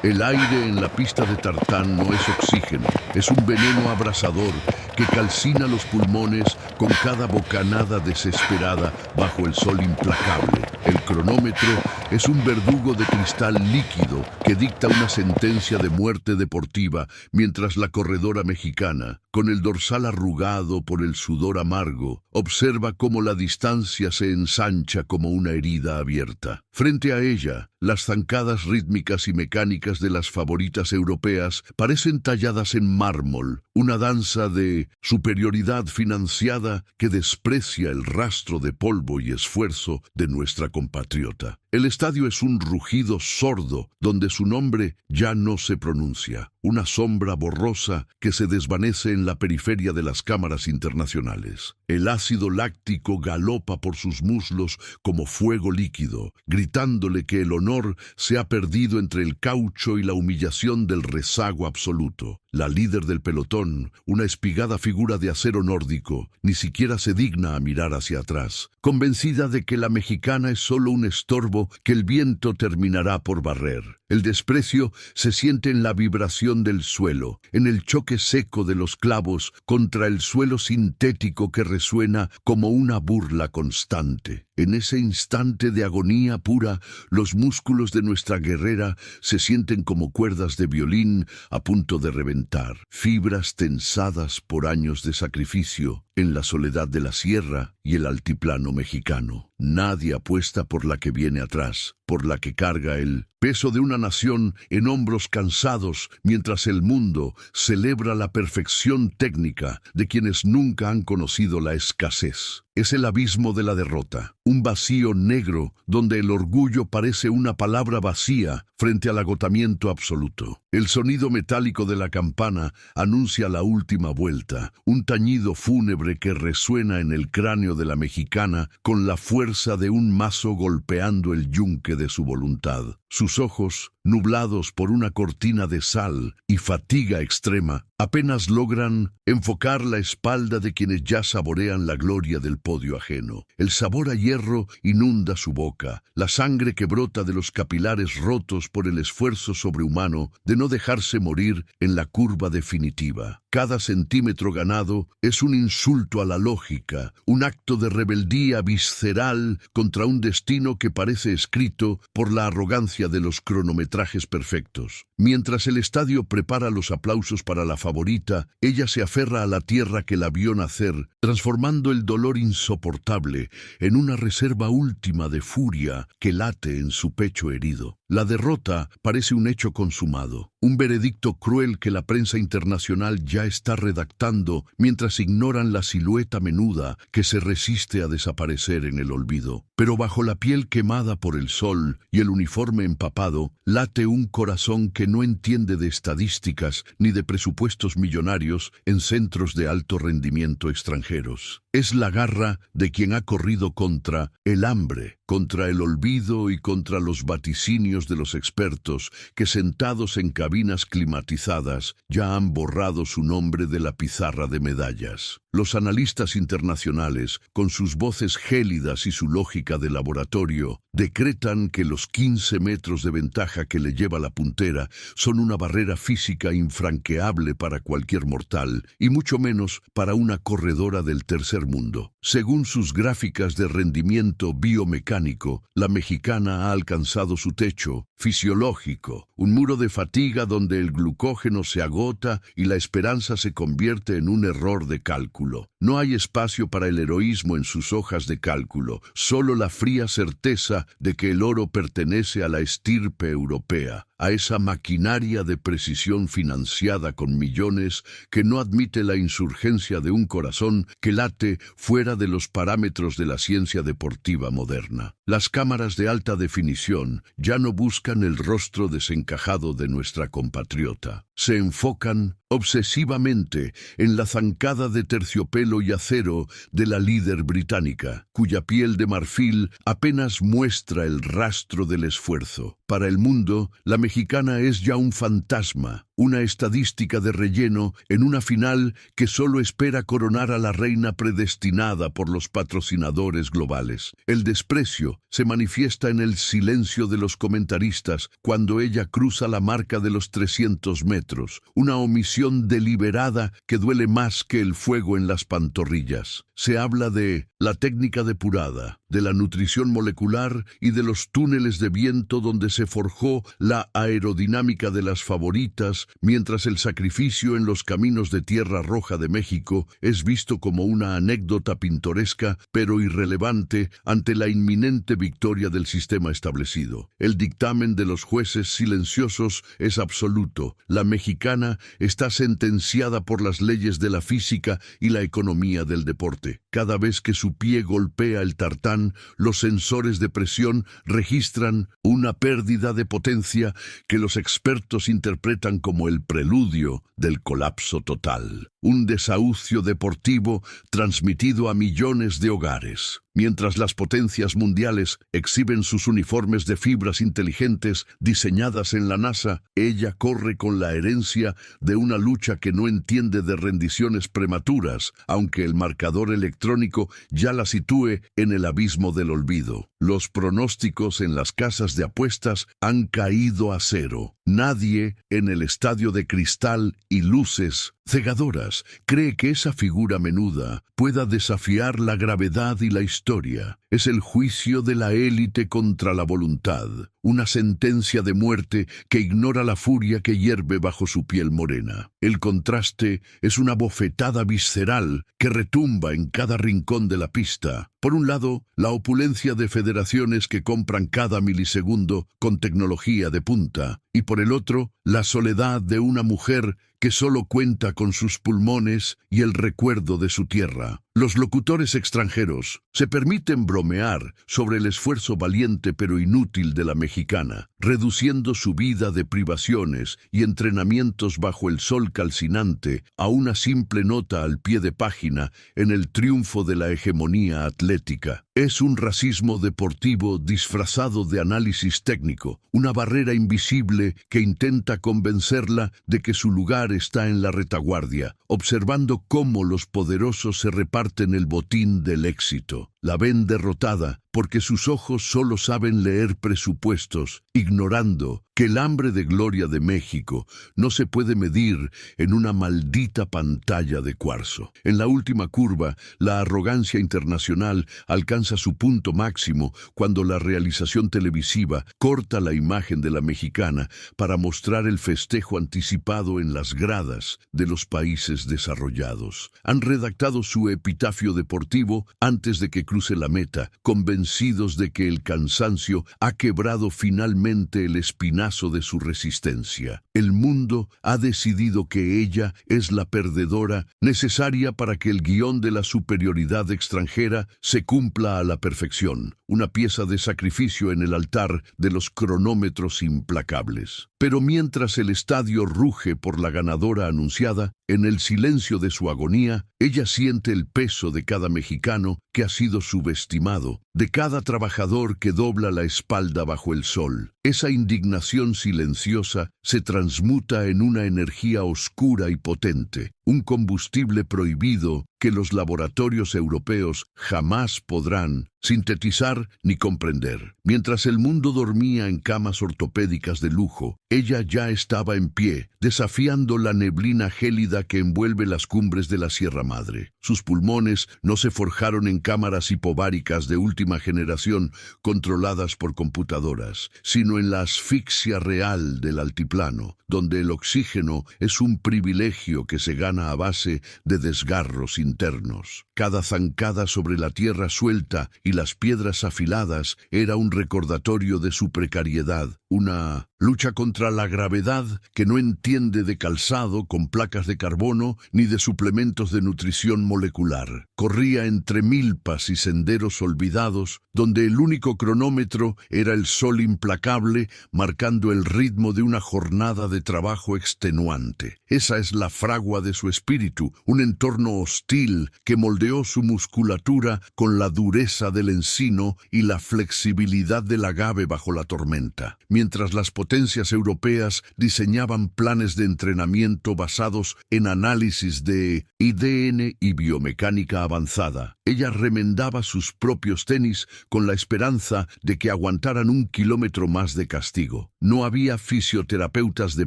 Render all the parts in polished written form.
El aire en la pista de tartán no es oxígeno, es un veneno abrasador que calcina los pulmones con cada bocanada desesperada bajo el sol implacable. El cronómetro es un verdugo de cristal líquido que dicta una sentencia de muerte deportiva, mientras la corredora mexicana, con el dorsal arrugado por el sudor amargo, observa cómo la distancia se ensancha como una herida abierta. Frente a ella, las zancadas rítmicas y mecánicas de las favoritas europeas parecen talladas en mármol, una danza de superioridad financiada que desprecia el rastro de polvo y esfuerzo de nuestra compatriota. El estadio es un rugido sordo donde su nombre ya no se pronuncia, una sombra borrosa que se desvanece en la periferia de las cámaras internacionales. El ácido láctico galopa por sus muslos como fuego líquido, gritándole que el honor se ha perdido entre el caucho y la humillación del rezago absoluto. La líder del pelotón, una espigada figura de acero nórdico, ni siquiera se digna a mirar hacia atrás, convencida de que la mexicana es solo un estorbo que el viento terminará por barrer. El desprecio se siente en la vibración del suelo, en el choque seco de los clavos contra el suelo sintético que resuena como una burla constante. En ese instante de agonía pura, los músculos de nuestra guerrera se sienten como cuerdas de violín a punto de reventar, fibras tensadas por años de sacrificio en la soledad de la sierra y el altiplano mexicano. Nadie apuesta por la que viene atrás, por la que carga el peso de una nación en hombros cansados, mientras el mundo celebra la perfección técnica de quienes nunca han conocido la escasez. Es el abismo de la derrota, un vacío negro donde el orgullo parece una palabra vacía frente al agotamiento absoluto. El sonido metálico de la campana anuncia la última vuelta, un tañido fúnebre que resuena en el cráneo de la mexicana con la fuerza de un mazo golpeando el yunque de su voluntad. Sus ojos, nublados por una cortina de sal y fatiga extrema, apenas logran enfocar la espalda de quienes ya saborean la gloria del podio ajeno. El sabor a hierro inunda su boca, la sangre que brota de los capilares rotos por el esfuerzo sobrehumano de no dejarse morir en la curva definitiva. Cada centímetro ganado es un insulto a la lógica, un acto de rebeldía visceral contra un destino que parece escrito por la arrogancia de los cronometrajes perfectos. Mientras el estadio prepara los aplausos para la favorita, ella se aferra a la tierra que la vio nacer, transformando el dolor insoportable en una reserva última de furia que late en su pecho herido. La derrota parece un hecho consumado, un veredicto cruel que la prensa internacional ya está redactando mientras ignoran la silueta menuda que se resiste a desaparecer en el olvido. Pero bajo la piel quemada por el sol y el uniforme empapado, late un corazón que no entiende de estadísticas ni de presupuestos millonarios en centros de alto rendimiento extranjeros. Es la garra de quien ha corrido contra el hambre, contra el olvido y contra los vaticinios de los expertos que, sentados en cabinas climatizadas, ya han borrado su nombre de la pizarra de medallas. Los analistas internacionales, con sus voces gélidas y su lógica de laboratorio, decretan que los 15 metros de ventaja que le lleva la puntera son una barrera física infranqueable para cualquier mortal, y mucho menos para una corredora del tercer mundo. Según sus gráficas de rendimiento biomecánico, la mexicana ha alcanzado su techo fisiológico, un muro de fatiga donde el glucógeno se agota y la esperanza se convierte en un error de cálculo. No hay espacio para el heroísmo en sus hojas de cálculo, solo la fría certeza de que el oro pertenece a la estirpe europea, a esa maquinaria de precisión financiada con millones que no admite la insurgencia de un corazón que late fuera de los parámetros de la ciencia deportiva moderna. Las cámaras de alta definición ya no buscan el rostro desencajado de nuestra compatriota. Se enfocan obsesivamente en la zancada de terciopelo y acero de la líder británica, cuya piel de marfil apenas muestra el rastro del esfuerzo. Para el mundo, la mexicana es ya un fantasma, una estadística de relleno en una final que solo espera coronar a la reina predestinada por los patrocinadores globales. El desprecio se manifiesta en el silencio de los comentaristas cuando ella cruza la marca de los 300 metros, una omisión deliberada que duele más que el fuego en las pantorrillas. Se habla de la técnica depurada, de la nutrición molecular y de los túneles de viento donde se forjó la aerodinámica de las favoritas, mientras el sacrificio en los caminos de Tierra Roja de México es visto como una anécdota pintoresca pero irrelevante ante la inminente victoria del sistema establecido. El dictamen de los jueces silenciosos es absoluto. La mexicana está sentenciada por las leyes de la física y la economía del deporte. Cada vez que su pie golpea el tartán, los sensores de presión registran una pérdida de potencia que los expertos interpretan como el preludio del colapso total. Un desahucio deportivo transmitido a millones de hogares. Mientras las potencias mundiales exhiben sus uniformes de fibras inteligentes diseñadas en la NASA, ella corre con la herencia de una lucha que no entiende de rendiciones prematuras, aunque el marcador electrónico ya la sitúe en el abismo del olvido. Los pronósticos en las casas de apuestas han caído a cero. Nadie en el estadio de cristal y luces cegadoras cree que esa figura menuda pueda desafiar la gravedad y la historia. Es el juicio de la élite contra la voluntad, una sentencia de muerte que ignora la furia que hierve bajo su piel morena. El contraste es una bofetada visceral que retumba en cada rincón de la pista. Por un lado, la opulencia de federaciones que compran cada milisegundo con tecnología de punta, y por el otro, la soledad de una mujer que solo cuenta con sus pulmones y el recuerdo de su tierra. Los locutores extranjeros se permiten bromear sobre el esfuerzo valiente pero inútil de la mexicana, reduciendo su vida de privaciones y entrenamientos bajo el sol calcinante a una simple nota al pie de página en el triunfo de la hegemonía atlética. Es un racismo deportivo disfrazado de análisis técnico, una barrera invisible que intenta convencerla de que su lugar está en la retaguardia, observando cómo los poderosos se reparten el botín del éxito. La ven derrotada porque sus ojos solo saben leer presupuestos, ignorando que el hambre de gloria de México no se puede medir en una maldita pantalla de cuarzo. En la última curva, la arrogancia internacional alcanza su punto máximo cuando la realización televisiva corta la imagen de la mexicana para mostrar el festejo anticipado en las gradas de los países desarrollados. Han redactado su epitafio deportivo antes de que cruce la meta, convencidos de que el cansancio ha quebrado finalmente el espinazo de su resistencia. El mundo ha decidido que ella es la perdedora necesaria para que el guión de la superioridad extranjera se cumpla a la perfección, una pieza de sacrificio en el altar de los cronómetros implacables. Pero mientras el estadio ruge por la ganadora anunciada, en el silencio de su agonía, ella siente el peso de cada mexicano que ha sido subestimado, de cada trabajador que dobla la espalda bajo el sol. Esa indignación silenciosa se transmuta en una energía oscura y potente, un combustible prohibido que los laboratorios europeos jamás podrán sintetizar ni comprender. Mientras el mundo dormía en camas ortopédicas de lujo, ella ya estaba en pie, desafiando la neblina gélida que envuelve las cumbres de la Sierra Madre. Sus pulmones no se forjaron en cámaras hipováricas de última generación controladas por computadoras, sino en la asfixia real del altiplano, donde el oxígeno es un privilegio que se gana a base de desgarros internos. Cada zancada sobre la tierra suelta y las piedras afiladas era un recordatorio de su precariedad, una lucha contra la gravedad que no entiende de calzado con placas de carbono ni de suplementos de nutrición molecular. Corría entre milpas y senderos olvidados, donde el único cronómetro era el sol implacable, marcando el ritmo de una jornada de trabajo extenuante. Esa es la fragua de su espíritu, un entorno hostil que moldeó su musculatura con la dureza del encino y la flexibilidad del agave bajo la tormenta. Mientras las potencias potencias europeas diseñaban planes de entrenamiento basados en análisis de ADN y biomecánica avanzada. Ella remendaba sus propios tenis con la esperanza de que aguantaran 1 kilómetro más de castigo. No había fisioterapeutas de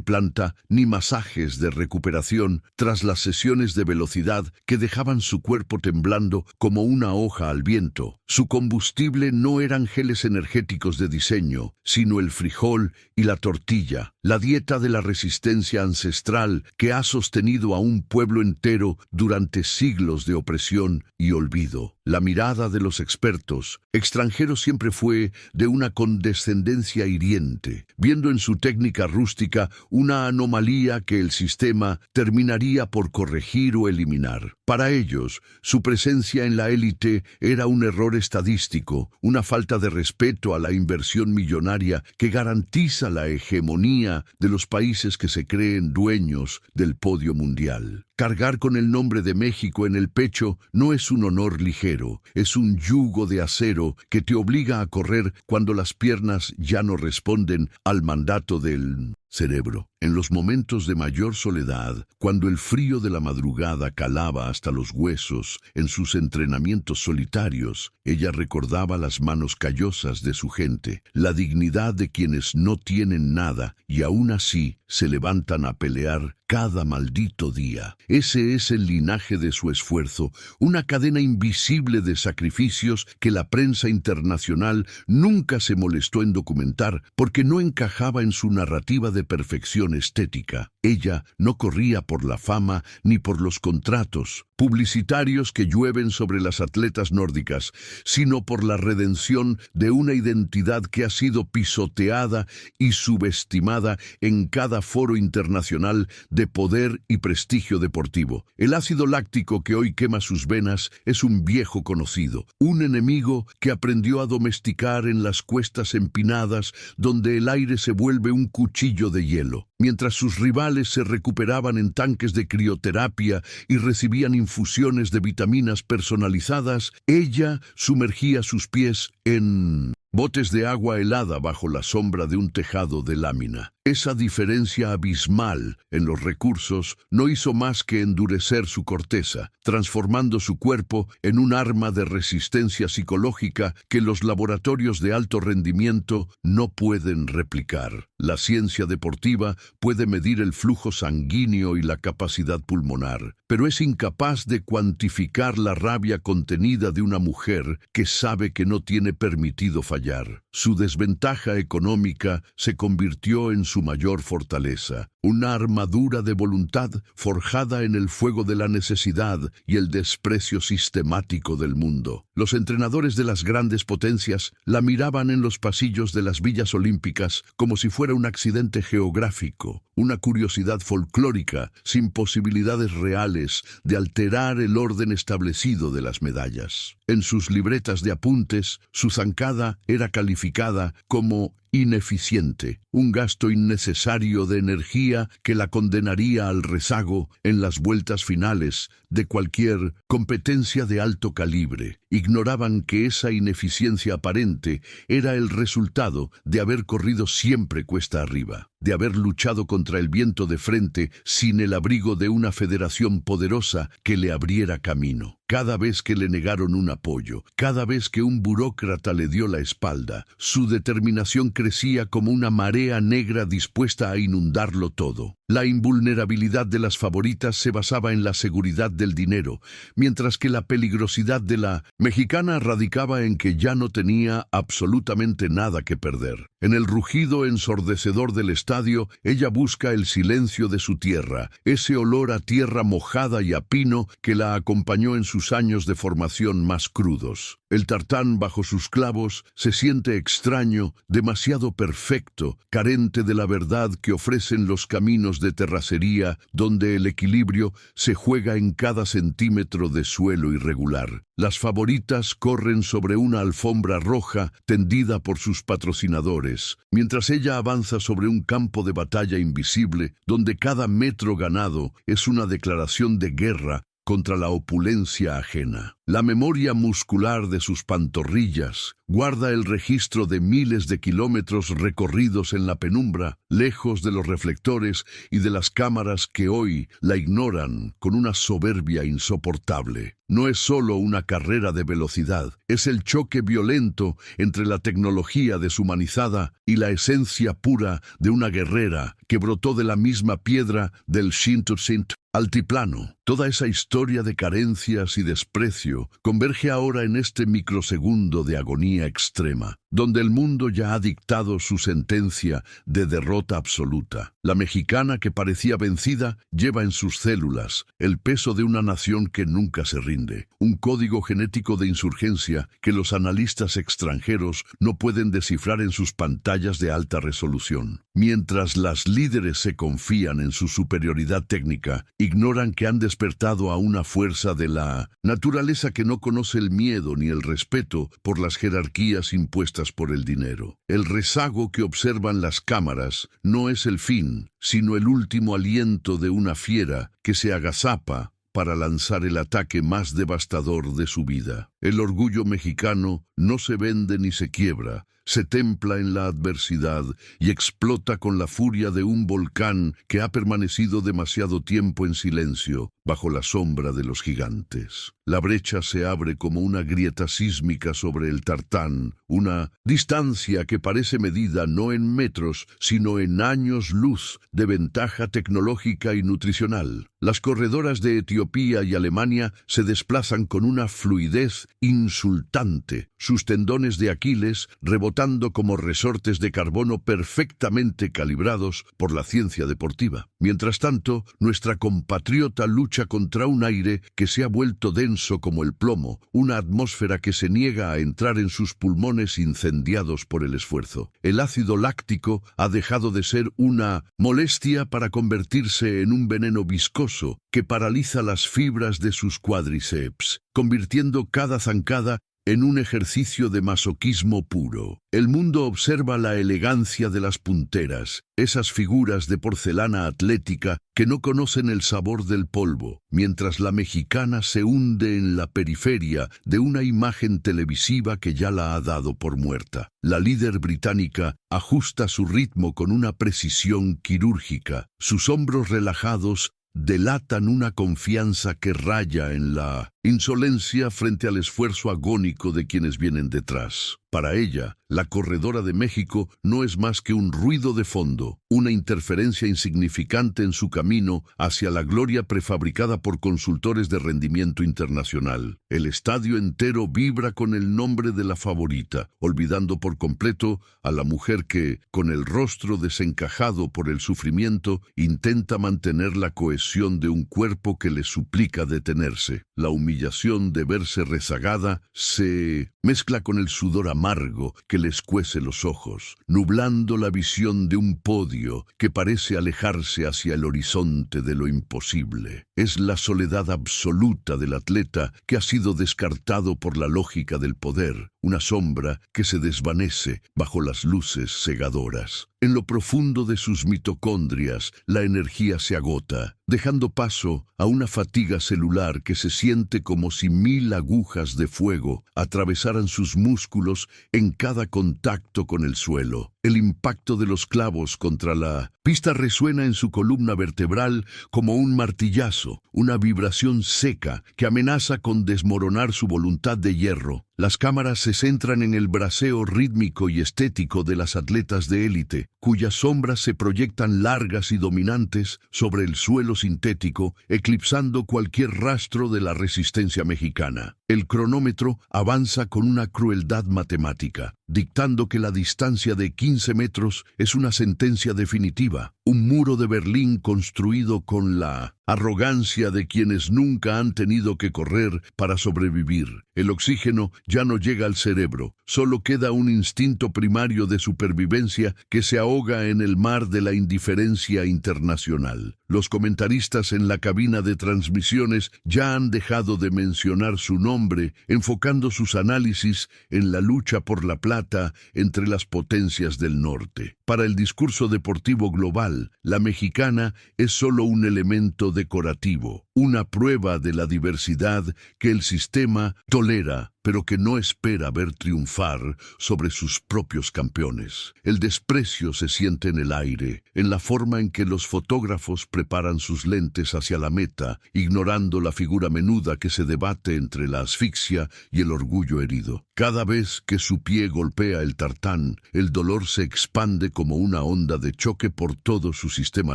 planta ni masajes de recuperación tras las sesiones de velocidad que dejaban su cuerpo temblando como una hoja al viento. Su combustible no eran geles energéticos de diseño, sino el frijol y la tortilla, la dieta de la resistencia ancestral que ha sostenido a un pueblo entero durante siglos de opresión y olvido. La mirada de los expertos extranjeros siempre fue de una condescendencia hiriente, viendo en su técnica rústica una anomalía que el sistema terminaría por corregir o eliminar. Para ellos, su presencia en la élite era un error estadístico, una falta de respeto a la inversión millonaria que garantiza la hegemonía de los países que se creen dueños del podio mundial. Cargar con el nombre de México en el pecho no es un honor ligero, es un yugo de acero que te obliga a correr cuando las piernas ya no responden al mandato del cerebro. En los momentos de mayor soledad, cuando el frío de la madrugada calaba hasta los huesos en sus entrenamientos solitarios, ella recordaba las manos callosas de su gente, la dignidad de quienes no tienen nada y aún así se levantan a pelear cada maldito día. Ese es el linaje de su esfuerzo, una cadena invisible de sacrificios que la prensa internacional nunca se molestó en documentar porque no encajaba en su narrativa de perfección estética. Ella no corría por la fama ni por los contratos publicitarios que llueven sobre las atletas nórdicas, sino por la redención de una identidad que ha sido pisoteada y subestimada en cada foro internacional de poder y prestigio deportivo. El ácido láctico que hoy quema sus venas es un viejo conocido, un enemigo que aprendió a domesticar en las cuestas empinadas donde el aire se vuelve un cuchillo de hielo. Mientras sus rivales se recuperaban en tanques de crioterapia y recibían infusiones de vitaminas personalizadas, ella sumergía sus pies en botes de agua helada bajo la sombra de un tejado de lámina. Esa diferencia abismal en los recursos no hizo más que endurecer su corteza, transformando su cuerpo en un arma de resistencia psicológica que los laboratorios de alto rendimiento no pueden replicar. La ciencia deportiva puede medir el flujo sanguíneo y la capacidad pulmonar, pero es incapaz de cuantificar la rabia contenida de una mujer que sabe que no tiene permitido fallar. Su desventaja económica se convirtió en su mayor fortaleza, una armadura de voluntad forjada en el fuego de la necesidad y el desprecio sistemático del mundo. Los entrenadores de las grandes potencias la miraban en los pasillos de las villas olímpicas como si fuera un accidente geográfico, una curiosidad folclórica sin posibilidades reales de alterar el orden establecido de las medallas. En sus libretas de apuntes, su zancada era calificada como ineficiente, un gasto innecesario de energía que la condenaría al rezago en las vueltas finales de cualquier competencia de alto calibre. Ignoraban que esa ineficiencia aparente era el resultado de haber corrido siempre cuesta arriba, de haber luchado contra el viento de frente sin el abrigo de una federación poderosa que le abriera camino. Cada vez que le negaron un apoyo, cada vez que un burócrata le dio la espalda, su determinación crecía como una marea negra dispuesta a inundarlo todo. La invulnerabilidad de las favoritas se basaba en la seguridad del dinero, mientras que la peligrosidad de la mexicana radicaba en que ya no tenía absolutamente nada que perder. En el rugido ensordecedor del estadio, ella busca el silencio de su tierra, ese olor a tierra mojada y a pino que la acompañó en sus años de formación más crudos. El tartán bajo sus clavos se siente extraño, demasiado perfecto, carente de la verdad que ofrecen los caminos de terracería, donde el equilibrio se juega en cada centímetro de suelo irregular. Las favoritas corren sobre una alfombra roja tendida por sus patrocinadores, mientras ella avanza sobre un campo de batalla invisible, donde cada metro ganado es una declaración de guerra contra la opulencia ajena. La memoria muscular de sus pantorrillas guarda el registro de miles de kilómetros recorridos en la penumbra, lejos de los reflectores y de las cámaras que hoy la ignoran con una soberbia insoportable. No es solo una carrera de velocidad, es el choque violento entre la tecnología deshumanizada y la esencia pura de una guerrera que brotó de la misma piedra del Shinto-Shinto altiplano. Toda esa historia de carencias y desprecio converge ahora en este microsegundo de agonía extrema, donde el mundo ya ha dictado su sentencia de derrota absoluta. La mexicana que parecía vencida lleva en sus células el peso de una nación que nunca se rinde, un código genético de insurgencia que los analistas extranjeros no pueden descifrar en sus pantallas de alta resolución. Mientras las líderes se confían en su superioridad técnica, ignoran que han despertado a una fuerza de la naturaleza que no conoce el miedo ni el respeto por las jerarquías impuestas por el dinero. El rezago que observan las cámaras no es el fin, sino el último aliento de una fiera que se agazapa para lanzar el ataque más devastador de su vida. El orgullo mexicano no se vende ni se quiebra, se templa en la adversidad y explota con la furia de un volcán que ha permanecido demasiado tiempo en silencio bajo la sombra de los gigantes. La brecha se abre como una grieta sísmica sobre el tartán, una distancia que parece medida no en metros, sino en años luz de ventaja tecnológica y nutricional. Las corredoras de Etiopía y Alemania se desplazan con una fluidez insultante, sus tendones de Aquiles rebotando como resortes de carbono perfectamente calibrados por la ciencia deportiva. Mientras tanto, nuestra compatriota lucha contra un aire que se ha vuelto denso como el plomo, una atmósfera que se niega a entrar en sus pulmones incendiados por el esfuerzo. El ácido láctico ha dejado de ser una molestia para convertirse en un veneno viscoso que paraliza las fibras de sus cuádriceps, convirtiendo cada zancada en un ejercicio de masoquismo puro. El mundo observa la elegancia de las punteras, esas figuras de porcelana atlética que no conocen el sabor del polvo, mientras la mexicana se hunde en la periferia de una imagen televisiva que ya la ha dado por muerta. La líder británica ajusta su ritmo con una precisión quirúrgica. Sus hombros relajados delatan una confianza que raya en la insolencia frente al esfuerzo agónico de quienes vienen detrás. Para ella, la corredora de México no es más que un ruido de fondo, una interferencia insignificante en su camino hacia la gloria prefabricada por consultores de rendimiento internacional. El estadio entero vibra con el nombre de la favorita, olvidando por completo a la mujer que, con el rostro desencajado por el sufrimiento, intenta mantener la cohesión de un cuerpo que le suplica detenerse. La humillación de verse rezagada se mezcla con el sudor amargo que les cuece los ojos, nublando la visión de un podio que parece alejarse hacia el horizonte de lo imposible. Es la soledad absoluta del atleta que ha sido descartado por la lógica del poder, una sombra que se desvanece bajo las luces cegadoras. En lo profundo de sus mitocondrias, la energía se agota, dejando paso a una fatiga celular que se siente como si 1000 agujas de fuego atravesaran sus músculos en cada contacto con el suelo. El impacto de los clavos contra la pista resuena en su columna vertebral como un martillazo, una vibración seca que amenaza con desmoronar su voluntad de hierro. Las cámaras se centran en el braceo rítmico y estético de las atletas de élite, cuyas sombras se proyectan largas y dominantes sobre el suelo sintético, eclipsando cualquier rastro de la resistencia mexicana. El cronómetro avanza con una crueldad matemática, dictando que la distancia de 15 metros es una sentencia definitiva, un muro de Berlín construido con la arrogancia de quienes nunca han tenido que correr para sobrevivir. El oxígeno ya no llega al cerebro, solo queda un instinto primario de supervivencia que se ahoga en el mar de la indiferencia internacional. Los comentaristas en la cabina de transmisiones ya han dejado de mencionar su nombre, enfocando sus análisis en la lucha por la plata entre las potencias del norte. Para el discurso deportivo global, la mexicana es solo un elemento decorativo, una prueba de la diversidad que el sistema tolera, pero que no espera ver triunfar sobre sus propios campeones. El desprecio se siente en el aire, en la forma en que los fotógrafos preparan sus lentes hacia la meta, ignorando la figura menuda que se debate entre la asfixia y el orgullo herido. Cada vez que su pie golpea el tartán, el dolor se expande como una onda de choque por todo su sistema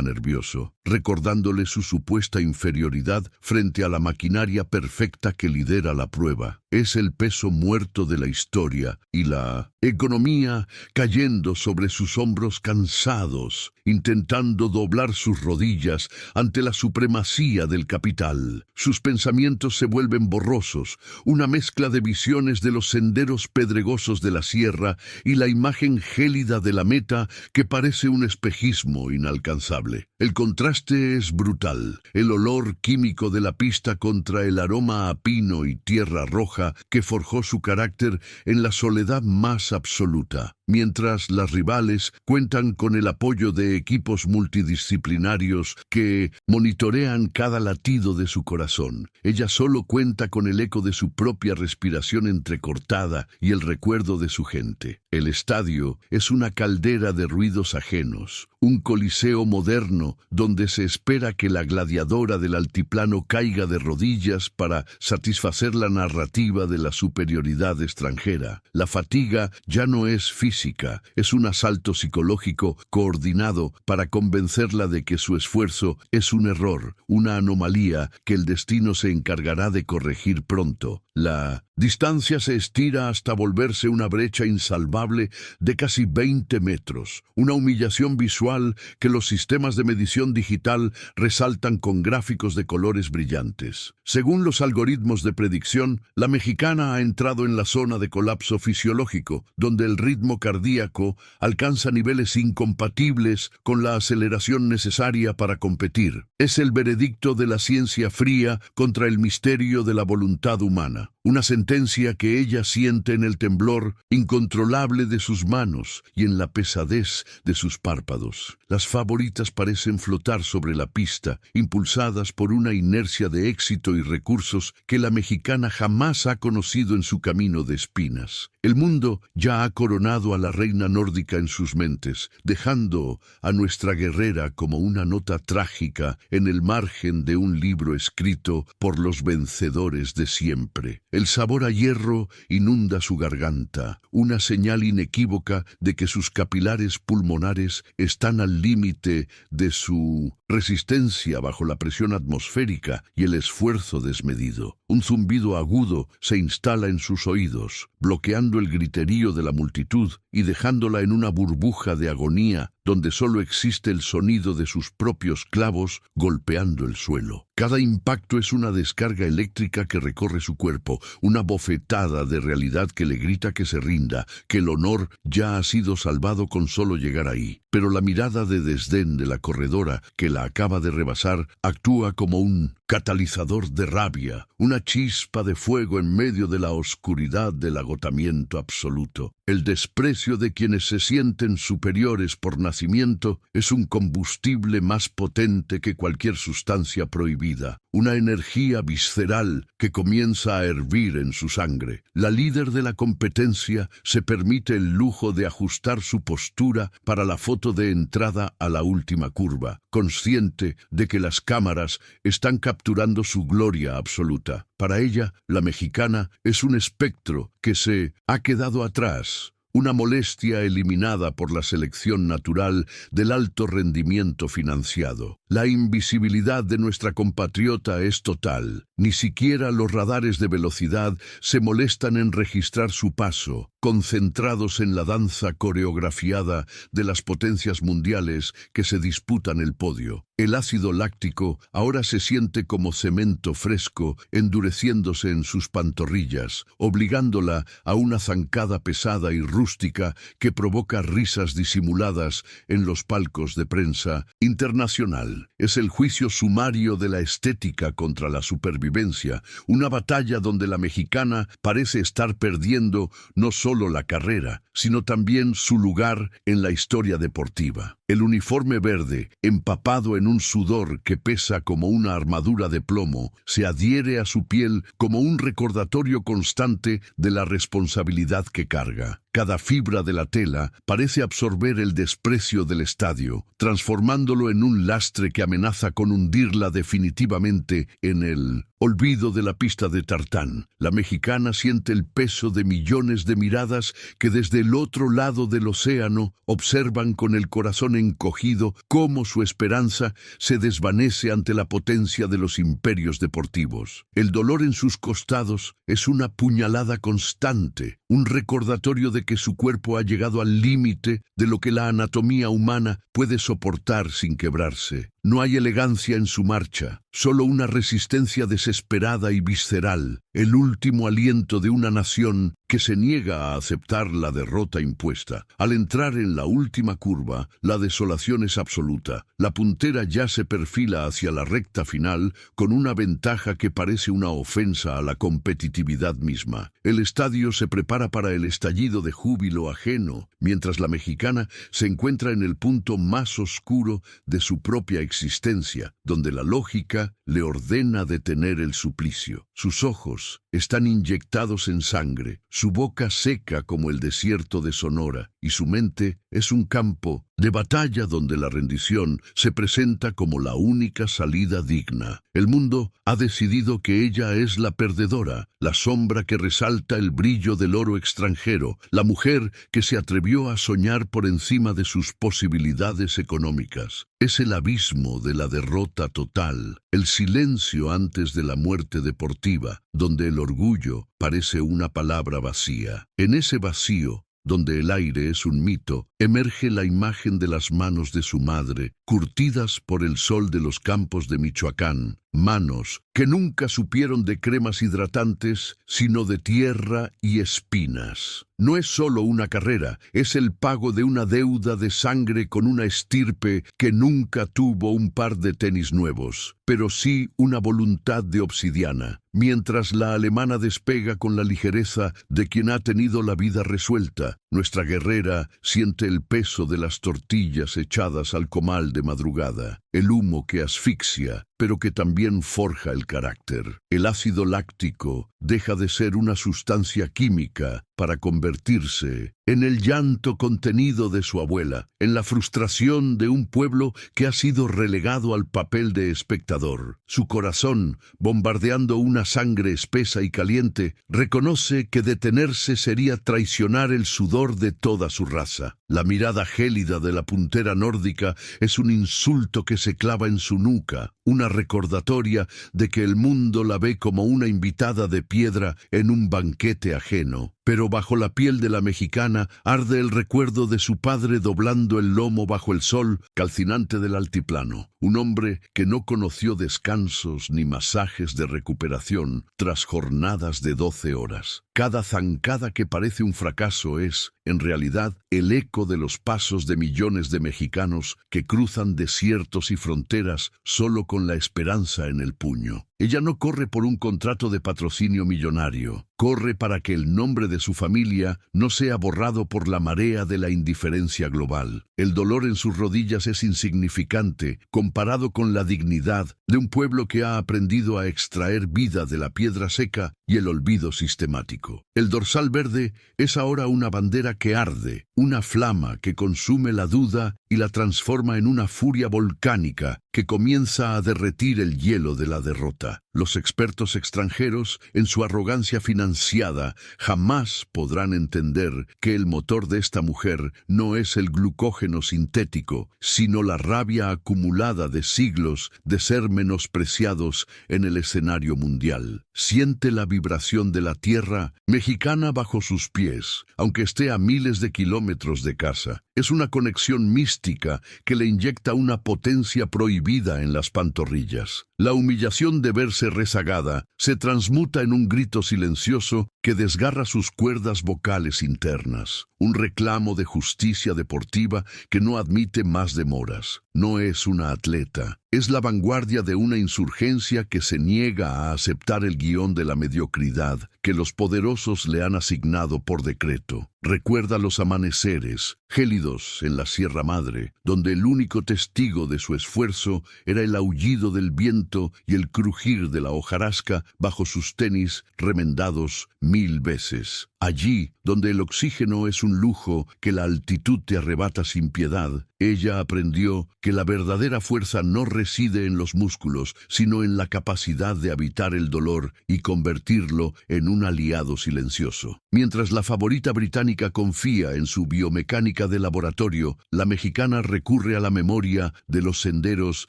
nervioso, recordándole su supuesta inferioridad frente a la maquinaria perfecta que lidera la prueba. Es el peso muerto de la historia y la economía cayendo sobre sus hombros cansados, intentando doblar sus rodillas ante la supremacía del capital. Sus pensamientos se vuelven borrosos, una mezcla de visiones de los senderos pedregosos de la sierra y la imagen gélida de la meta que parece un espejismo inalcanzable. El contraste es brutal, el olor químico de la pista contra el aroma a pino y tierra roja que forjó su carácter en la soledad más absoluta. Mientras las rivales cuentan con el apoyo de equipos multidisciplinarios que monitorean cada latido de su corazón, ella solo cuenta con el eco de su propia respiración entrecortada y el recuerdo de su gente. El estadio es una caldera de ruidos ajenos, un coliseo moderno donde se espera que la gladiadora del altiplano caiga de rodillas para satisfacer la narrativa de la superioridad extranjera. La fatiga ya no es física, es un asalto psicológico coordinado para convencerla de que su esfuerzo es un error, una anomalía que el destino se encargará de corregir pronto. La distancia se estira hasta volverse una brecha insalvable de casi 20 metros, una humillación visual que los sistemas de medición digital resaltan con gráficos de colores brillantes. Según los algoritmos de predicción, la mexicana ha entrado en la zona de colapso fisiológico, donde el ritmo cardíaco alcanza niveles incompatibles con la aceleración necesaria para competir. Es el veredicto de la ciencia fría contra el misterio de la voluntad humana. Una sentencia que ella siente en el temblor incontrolable de sus manos y en la pesadez de sus párpados. Las favoritas parecen flotar sobre la pista, impulsadas por una inercia de éxito y recursos que la mexicana jamás ha conocido en su camino de espinas. El mundo ya ha coronado a la reina nórdica en sus mentes, dejando a nuestra guerrera como una nota trágica en el margen de un libro escrito por los vencedores de siempre. El sabor a hierro inunda su garganta, una señal inequívoca de que sus capilares pulmonares están al límite de su resistencia bajo la presión atmosférica y el esfuerzo desmedido. Un zumbido agudo se instala en sus oídos, bloqueando el griterío de la multitud y dejándola en una burbuja de agonía donde solo existe el sonido de sus propios clavos golpeando el suelo. Cada impacto es una descarga eléctrica que recorre su cuerpo, una bofetada de realidad que le grita que se rinda, que el honor ya ha sido salvado con solo llegar ahí. Pero la mirada de desdén de la corredora que la acaba de rebasar actúa como un catalizador de rabia, una chispa de fuego en medio de la oscuridad del agotamiento absoluto. El desprecio de quienes se sienten superiores por nacimiento es un combustible más potente que cualquier sustancia prohibida, una energía visceral que comienza a hervir en su sangre. La líder de la competencia se permite el lujo de ajustar su postura para la foto de entrada a la última curva, consciente de que las cámaras están capturando su gloria absoluta. Para ella, la mexicana es un espectro que se ha quedado atrás, una molestia eliminada por la selección natural del alto rendimiento financiado. La invisibilidad de nuestra compatriota es total. Ni siquiera los radares de velocidad se molestan en registrar su paso, concentrados en la danza coreografiada de las potencias mundiales que se disputan el podio. El ácido láctico ahora se siente como cemento fresco endureciéndose en sus pantorrillas, obligándola a una zancada pesada y rústica que provoca risas disimuladas en los palcos de prensa internacional. Es el juicio sumario de la estética contra la supervivencia, una batalla donde la mexicana parece estar perdiendo no solo la carrera, sino también su lugar en la historia deportiva. El uniforme verde, empapado en un sudor que pesa como una armadura de plomo, se adhiere a su piel como un recordatorio constante de la responsabilidad que carga. Cada fibra de la tela parece absorber el desprecio del estadio, transformándolo en un lastre que amenaza con hundirla definitivamente en el olvido de la pista de tartán. La mexicana siente el peso de millones de miradas que desde el otro lado del océano observan con el corazón encogido cómo su esperanza se desvanece ante la potencia de los imperios deportivos. El dolor en sus costados es una puñalada constante, un recordatorio de que su cuerpo ha llegado al límite de lo que la anatomía humana puede soportar sin quebrarse. No hay elegancia en su marcha, solo una resistencia desesperada y visceral, el último aliento de una nación que se niega a aceptar la derrota impuesta. Al entrar en la última curva, la desolación es absoluta. La puntera ya se perfila hacia la recta final con una ventaja que parece una ofensa a la competitividad misma. El estadio se prepara para el estallido de júbilo ajeno, mientras la mexicana se encuentra en el punto más oscuro de su propia existencia, donde la lógica le ordena detener el suplicio. Sus ojos están inyectados en sangre, su boca seca como el desierto de Sonora, y su mente es un campo de batalla donde la rendición se presenta como la única salida digna. El mundo ha decidido que ella es la perdedora, la sombra que resalta el brillo del oro extranjero, la mujer que se atrevió a soñar por encima de sus posibilidades económicas. Es el abismo de la derrota total, el silencio antes de la muerte deportiva, donde el orgullo parece una palabra vacía. En ese vacío, donde el aire es un mito, emerge la imagen de las manos de su madre, curtidas por el sol de los campos de Michoacán, manos que nunca supieron de cremas hidratantes, sino de tierra y espinas. No es solo una carrera, es el pago de una deuda de sangre con una estirpe que nunca tuvo un par de tenis nuevos, pero sí una voluntad de obsidiana. Mientras la alemana despega con la ligereza de quien ha tenido la vida resuelta, nuestra guerrera siente el peso de las tortillas echadas al comal de madrugada, el humo que asfixia, pero que también forja el carácter. El ácido láctico deja de ser una sustancia química para convertirse en el llanto contenido de su abuela, en la frustración de un pueblo que ha sido relegado al papel de espectador. Su corazón, bombardeando una sangre espesa y caliente, reconoce que detenerse sería traicionar el sudor de toda su raza. La mirada gélida de la puntera nórdica es un insulto que se clava en su nuca, una recordatoria de que el mundo la ve como una invitada de piedra en un banquete ajeno. Pero bajo la piel de la mexicana arde el recuerdo de su padre doblando el lomo bajo el sol calcinante del altiplano. Un hombre que no conoció descansos ni masajes de recuperación tras jornadas de 12 horas. Cada zancada que parece un fracaso es, en realidad, el eco de los pasos de millones de mexicanos que cruzan desiertos y fronteras solo con la esperanza en el puño. Ella no corre por un contrato de patrocinio millonario, corre para que el nombre de su familia no sea borrado por la marea de la indiferencia global. El dolor en sus rodillas es insignificante comparado con la dignidad de un pueblo que ha aprendido a extraer vida de la piedra seca y el olvido sistemático. El dorsal verde es ahora una bandera que arde, una flama que consume la duda y la transforma en una furia volcánica que comienza a derretir el hielo de la derrota. Los expertos extranjeros, en su arrogancia financiada, jamás podrán entender que el motor de esta mujer no es el glucógeno sintético, sino la rabia acumulada de siglos de ser menospreciados en el escenario mundial. Siente la vibración de la tierra mexicana bajo sus pies, aunque esté a miles de kilómetros de casa. Es una conexión mística que le inyecta una potencia prohibida en las pantorrillas. La humillación de verse rezagada se transmuta en un grito silencioso que que desgarra sus cuerdas vocales internas, un reclamo de justicia deportiva que no admite más demoras. No es una atleta, es la vanguardia de una insurgencia que se niega a aceptar el guión de la mediocridad que los poderosos le han asignado por decreto. Recuerda los amaneceres, gélidos en la Sierra Madre, donde el único testigo de su esfuerzo era el aullido del viento y el crujir de la hojarasca bajo sus tenis remendados 1000 veces. Allí, donde el oxígeno es un lujo que la altitud te arrebata sin piedad, ella aprendió que la verdadera fuerza no reside en los músculos, sino en la capacidad de habitar el dolor y convertirlo en un aliado silencioso. Mientras la favorita británica confía en su biomecánica de laboratorio, la mexicana recurre a la memoria de los senderos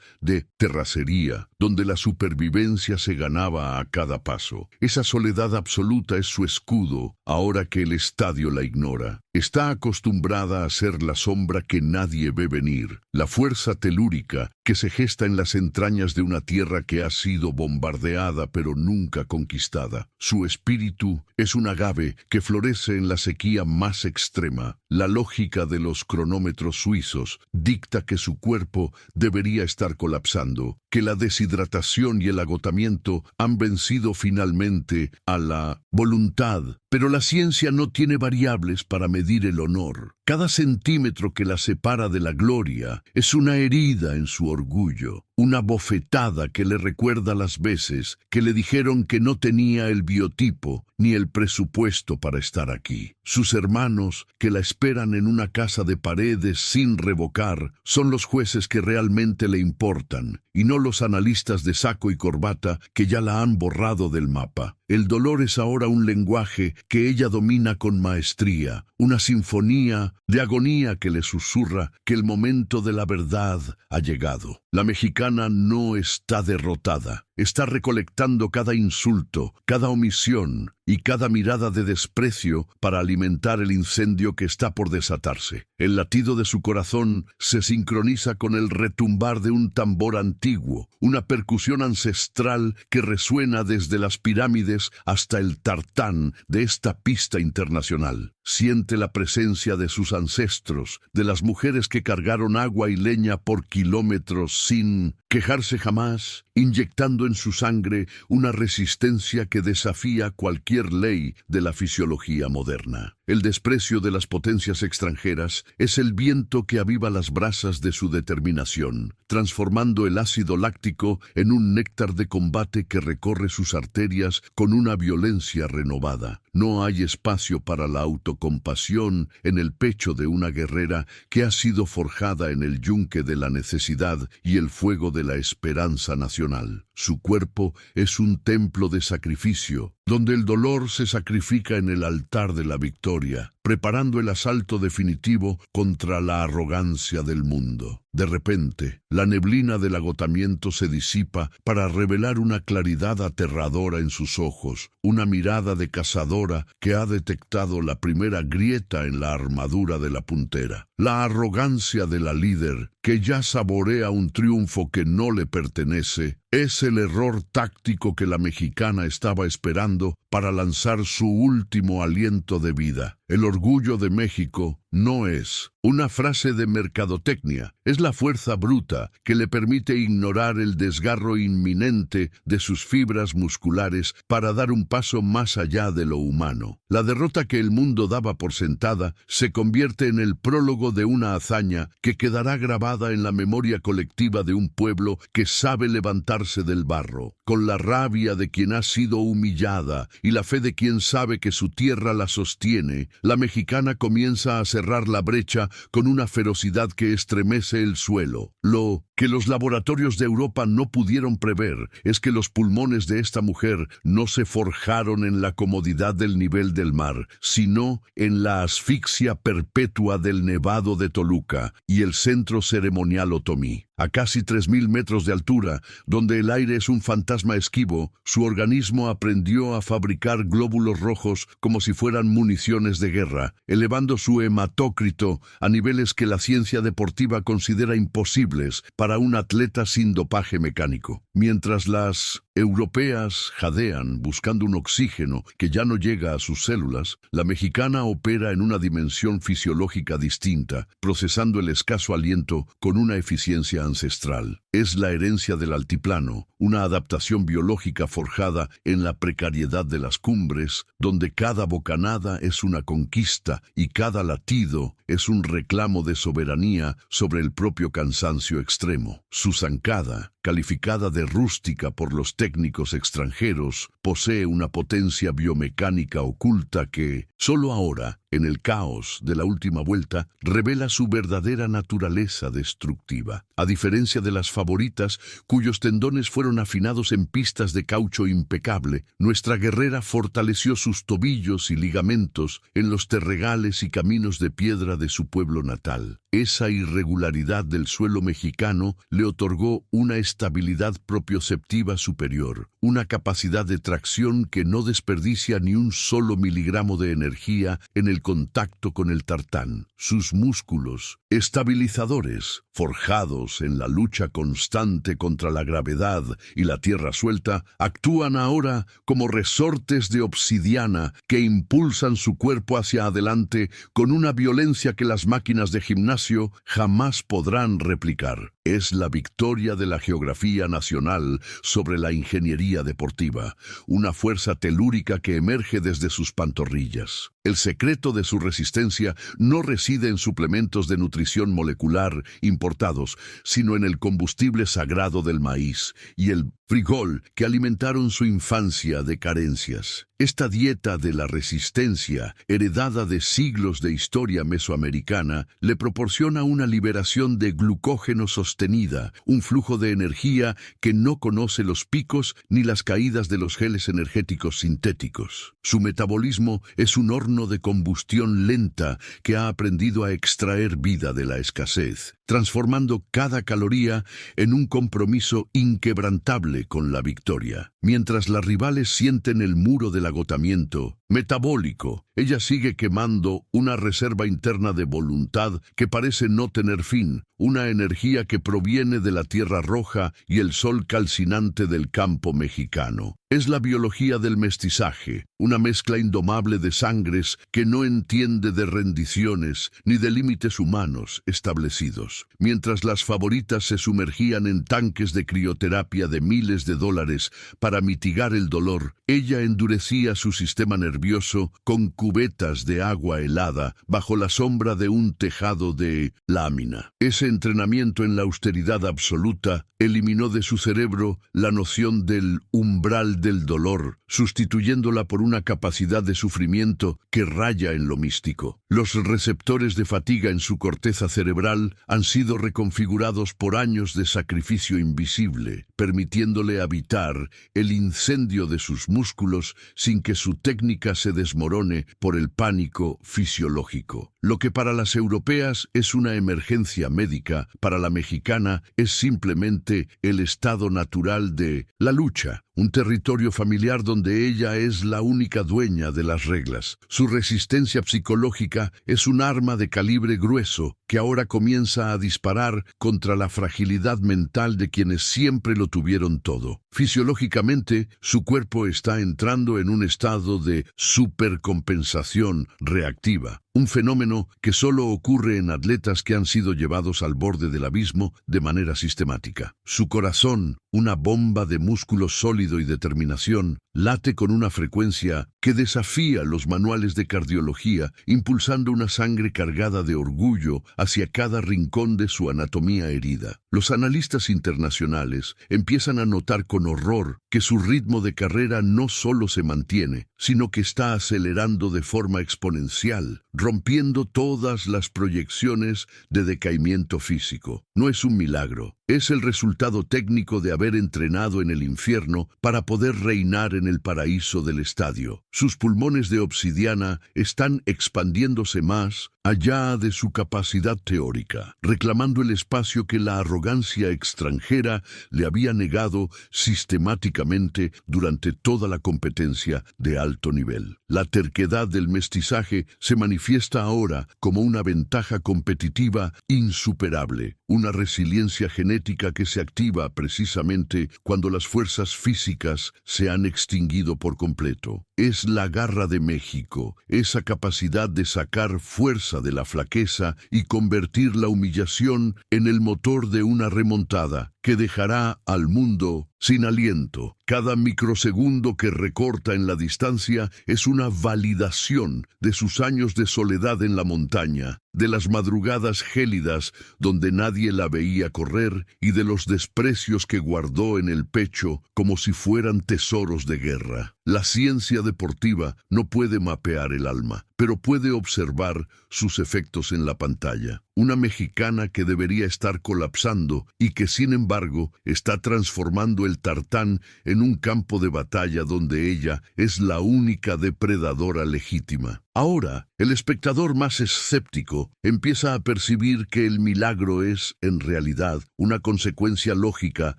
de terracería, donde la supervivencia se ganaba a cada paso. Esa soledad absoluta es su escudo, ahora que el estadio la ignora. Está acostumbrada a ser la sombra que nadie ve venir, la fuerza telúrica que se gesta en las entrañas de una tierra que ha sido bombardeada pero nunca conquistada. Su espíritu es un agave que florece en la sequía más extrema. La lógica de los cronómetros suizos dicta que su cuerpo debería estar colapsando, que la deshidratación y el agotamiento han vencido finalmente a la voluntad. Pero la ciencia no tiene variables para medir el honor. Cada centímetro que la separa de la gloria es una herida en su orgullo, una bofetada que le recuerda las veces que le dijeron que no tenía el biotipo ni el presupuesto para estar aquí. Sus hermanos, que la esperan en una casa de paredes sin revocar, son los jueces que realmente le importan, y no los analistas de saco y corbata que ya la han borrado del mapa. El dolor es ahora un lenguaje que ella domina con maestría, una sinfonía de agonía que le susurra que el momento de la verdad ha llegado. La mexicana no está derrotada, está recolectando cada insulto, cada omisión y cada mirada de desprecio para alimentar el incendio que está por desatarse. El latido de su corazón se sincroniza con el retumbar de un tambor antiguo, una percusión ancestral que resuena desde las pirámides hasta el tartán de esta pista internacional. Siente la presencia de sus ancestros, de las mujeres que cargaron agua y leña por kilómetros sin quejarse jamás, inyectando en su sangre una resistencia que desafía cualquier ley de la fisiología moderna. El desprecio de las potencias extranjeras es el viento que aviva las brasas de su determinación, transformando el ácido láctico en un néctar de combate que recorre sus arterias con una violencia renovada. No hay espacio para la autocompasión en el pecho de una guerrera que ha sido forjada en el yunque de la necesidad y el fuego de la esperanza nacional. Su cuerpo es un templo de sacrificio, donde el dolor se sacrifica en el altar de la victoria, preparando el asalto definitivo contra la arrogancia del mundo. De repente, la neblina del agotamiento se disipa para revelar una claridad aterradora en sus ojos, una mirada de cazadora que ha detectado la primera grieta en la armadura de la puntera. La arrogancia de la líder, que ya saborea un triunfo que no le pertenece, es el error táctico que la mexicana estaba esperando para lanzar su último aliento de vida. El orgullo de México no es una frase de mercadotecnia, es la fuerza bruta que le permite ignorar el desgarro inminente de sus fibras musculares para dar un paso más allá de lo humano. La derrota que el mundo daba por sentada se convierte en el prólogo de una hazaña que quedará grabada en la memoria colectiva de un pueblo que sabe levantarse del barro, con la rabia de quien ha sido humillada y la fe de quien sabe que su tierra la sostiene. La mexicana comienza a cerrar la brecha con una ferocidad que estremece el suelo. Lo que los laboratorios de Europa no pudieron prever es que los pulmones de esta mujer no se forjaron en la comodidad del nivel del mar, sino en la asfixia perpetua del Nevado de Toluca y el centro ceremonial otomí. A casi 3000 metros de altura, donde el aire es un fantasma esquivo, su organismo aprendió a fabricar glóbulos rojos como si fueran municiones de guerra, elevando su hematócrito a niveles que la ciencia deportiva considera imposibles para un atleta sin dopaje mecánico. Mientras las europeas jadean buscando un oxígeno que ya no llega a sus células, la mexicana opera en una dimensión fisiológica distinta, procesando el escaso aliento con una eficiencia ancestral. Es la herencia del altiplano, una adaptación biológica forjada en la precariedad de las cumbres, donde cada bocanada es una conquista y cada latido es un reclamo de soberanía sobre el propio cansancio extremo. Su zancada, calificada de rústica por los técnicos extranjeros, posee una potencia biomecánica oculta que, solo ahora, en el caos de la última vuelta, revela su verdadera naturaleza destructiva. A diferencia de las favoritas, cuyos tendones fueron afinados en pistas de caucho impecable, nuestra guerrera fortaleció sus tobillos y ligamentos en los terregales y caminos de piedra de su pueblo natal. Esa irregularidad del suelo mexicano le otorgó una estabilidad propioceptiva superior, una capacidad de tracción que no desperdicia ni un solo miligramo de energía en el contacto con el tartán. Sus músculos, estabilizadores, forjados en la lucha constante contra la gravedad y la tierra suelta, actúan ahora como resortes de obsidiana que impulsan su cuerpo hacia adelante con una violencia que las máquinas de gimnasio jamás podrán replicar. Es la victoria de la geografía nacional sobre la ingeniería deportiva, una fuerza telúrica que emerge desde sus pantorrillas. El secreto de su resistencia no reside en suplementos de nutrición molecular importados, sino en el combustible sagrado del maíz y el frijol que alimentaron su infancia de carencias. Esta dieta de la resistencia, heredada de siglos de historia mesoamericana, le proporciona una liberación de glucógeno sostenida, un flujo de energía que no conoce los picos ni las caídas de los geles energéticos sintéticos. Su metabolismo es un horno de combustión lenta que ha aprendido a extraer vida de la escasez, transformando cada caloría en un compromiso inquebrantable con la victoria. Mientras las rivales sienten el muro del agotamiento metabólico, ella sigue quemando una reserva interna de voluntad que parece no tener fin, una energía que proviene de la tierra roja y el sol calcinante del campo mexicano. Es la biología del mestizaje, una mezcla indomable de sangres que no entiende de rendiciones ni de límites humanos establecidos. Mientras las favoritas se sumergían en tanques de crioterapia de miles de dólares para mitigar el dolor, ella endurecía su sistema nervioso con cubetas de agua helada bajo la sombra de un tejado de lámina. Ese entrenamiento en la austeridad absoluta eliminó de su cerebro la noción del umbral del dolor, sustituyéndola por una capacidad de sufrimiento que raya en lo místico. Los receptores de fatiga en su corteza cerebral han sido reconfigurados por años de sacrificio invisible, permitiéndole habitar el incendio de sus músculos sin que su técnica se desmorone por el pánico fisiológico. Lo que para las europeas es una emergencia médica, para la mexicana es simplemente el estado natural de la lucha, un territorio familiar donde ella es la única dueña de las reglas. Su resistencia psicológica es un arma de calibre grueso que ahora comienza a disparar contra la fragilidad mental de quienes siempre lo tuvieron todo. Fisiológicamente, su cuerpo está entrando en un estado de supercompensación reactiva, un fenómeno que solo ocurre en atletas que han sido llevados al borde del abismo de manera sistemática. Su corazón, una bomba de músculo sólido y determinación, late con una frecuencia que desafía los manuales de cardiología, impulsando una sangre cargada de orgullo hacia cada rincón de su anatomía herida. Los analistas internacionales empiezan a notar con horror que su ritmo de carrera no solo se mantiene, sino que está acelerando de forma exponencial, rompiendo todas las proyecciones de decaimiento físico. No es un milagro, es el resultado técnico de haber entrenado en el infierno para poder reinar en el paraíso del estadio. Sus pulmones de obsidiana están expandiéndose más allá de su capacidad teórica, reclamando el espacio que la arrogancia extranjera le había negado sistemáticamente durante toda la competencia de alto nivel. La terquedad del mestizaje se manifiesta ahora como una ventaja competitiva insuperable, una resiliencia genética que se activa precisamente cuando las fuerzas físicas se han extinguido por completo. Es la garra de México, esa capacidad de sacar fuerza de la flaqueza y convertir la humillación en el motor de una remontada que dejará al mundo sin aliento. Cada microsegundo que recorta en la distancia es una validación de sus años de soledad en la montaña, de las madrugadas gélidas donde nadie la veía correr y de los desprecios que guardó en el pecho como si fueran tesoros de guerra. La ciencia deportiva no puede mapear el alma, pero puede observar sus efectos en la pantalla. Una mexicana que debería estar colapsando y que sin embargo está transformando el tartán en un campo de batalla donde ella es la única depredadora legítima. Ahora, el espectador más escéptico empieza a percibir que el milagro es, en realidad, una consecuencia lógica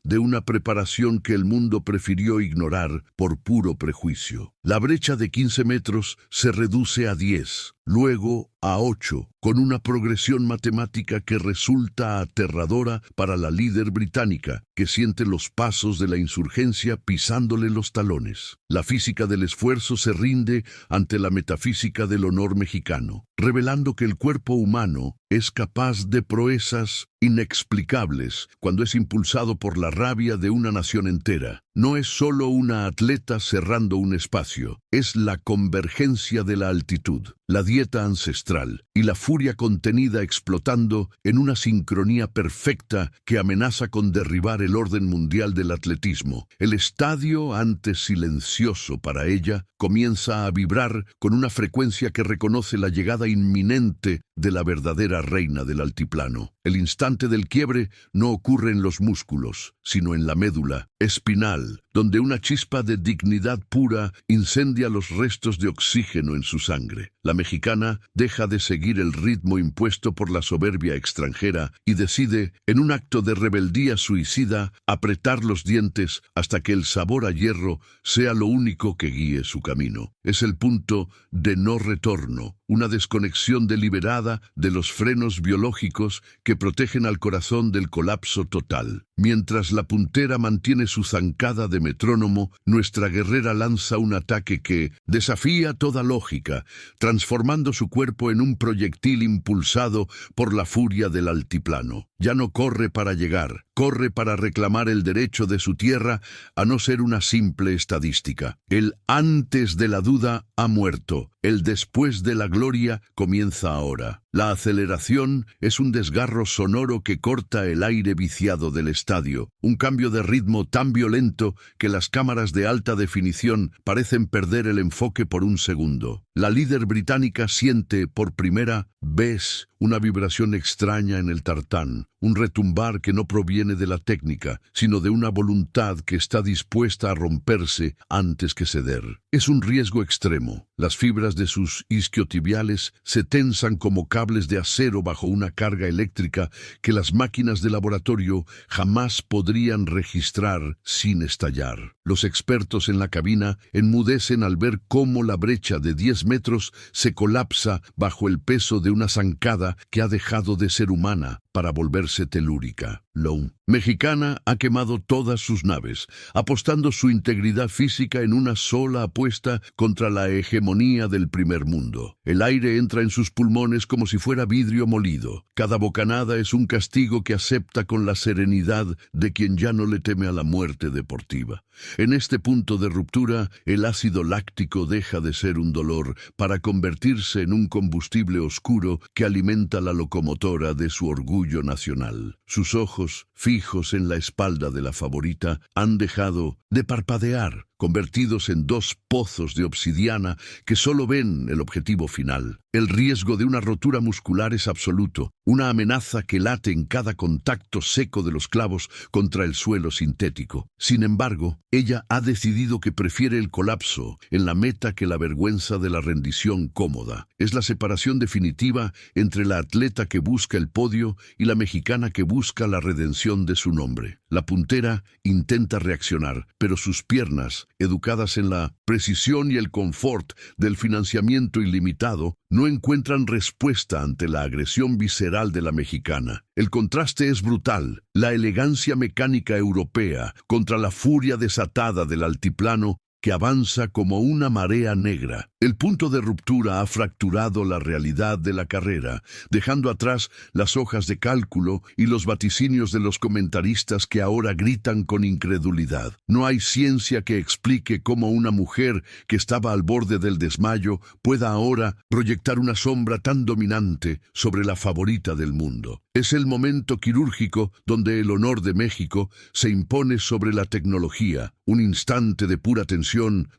de una preparación que el mundo prefirió ignorar por puro prejuicio. La brecha de 15 metros se reduce a 10, luego a 8, con una progresión matemática que resulta aterradora para la líder británica, que siente los pasos de la insurgencia pisándole los talones. La física del esfuerzo se rinde ante la metafísica del honor mexicano, revelando que el cuerpo humano es capaz de proezas inexplicables cuando es impulsado por la rabia de una nación entera. No es solo una atleta cerrando un espacio, es la convergencia de la altitud, la dieta ancestral y la furia contenida explotando en una sincronía perfecta que amenaza con derribar el orden mundial del atletismo. El estadio, antes silencioso para ella, comienza a vibrar con una frecuencia que reconoce la llegada inminente de la verdadera reina del altiplano. El instante del quiebre no ocurre en los músculos, sino en la médula espinal, donde una chispa de dignidad pura incendia los restos de oxígeno en su sangre. La mexicana deja de seguir el ritmo impuesto por la soberbia extranjera y decide, en un acto de rebeldía suicida, apretar los dientes hasta que el sabor a hierro sea lo único que guíe su camino. Es el punto de no retorno, una desconexión deliberada de los frenos biológicos que protegen al corazón del colapso total. Mientras la puntera mantiene su zancada de metrónomo, nuestra guerrera lanza un ataque que desafía toda lógica, transformando su cuerpo en un proyectil impulsado por la furia del altiplano. Ya no corre para llegar, corre para reclamar el derecho de su tierra a no ser una simple estadística. El antes de la duda ha muerto, el después de la gloria comienza ahora. La aceleración es un desgarro sonoro que corta el aire viciado del estadio, un cambio de ritmo tan violento que las cámaras de alta definición parecen perder el enfoque por un segundo. La líder británica siente por primera vez una vibración extraña en el tartán, un retumbar que no proviene de la técnica, sino de una voluntad que está dispuesta a romperse antes que ceder. Es un riesgo extremo. Las fibras de sus isquiotibiales se tensan como cables de acero bajo una carga eléctrica que las máquinas de laboratorio jamás podrían registrar sin estallar. Los expertos en la cabina enmudecen al ver cómo la brecha de 10 metros se colapsa bajo el peso de una zancada que ha dejado de ser humana para volverse telúrica. Lowe, mexicana, ha quemado todas sus naves, apostando su integridad física en una sola apuesta contra la hegemonía del primer mundo. El aire entra en sus pulmones como si fuera vidrio molido. Cada bocanada es un castigo que acepta con la serenidad de quien ya no le teme a la muerte deportiva. En este punto de ruptura, el ácido láctico deja de ser un dolor para convertirse en un combustible oscuro que alimenta la locomotora de su orgullo nacional. Sus ojos, fijos en la espalda de la favorita, han dejado de parpadear, convertidos en dos pozos de obsidiana que solo ven el objetivo final. El riesgo de una rotura muscular es absoluto, una amenaza que late en cada contacto seco de los clavos contra el suelo sintético. Sin embargo, ella ha decidido que prefiere el colapso en la meta que la vergüenza de la rendición cómoda. Es la separación definitiva entre la atleta que busca el podio y la mexicana que busca la redención de su nombre. La puntera intenta reaccionar, pero sus piernas, educadas en la precisión y el confort del financiamiento ilimitado, no encuentran respuesta ante la agresión visceral de la mexicana. El contraste es brutal. La elegancia mecánica europea contra la furia desatada del altiplano que avanza como una marea negra. El punto de ruptura ha fracturado la realidad de la carrera, dejando atrás las hojas de cálculo y los vaticinios de los comentaristas que ahora gritan con incredulidad. No hay ciencia que explique cómo una mujer que estaba al borde del desmayo pueda ahora proyectar una sombra tan dominante sobre la favorita del mundo. Es el momento quirúrgico donde el honor de México se impone sobre la tecnología, un instante de pura tensión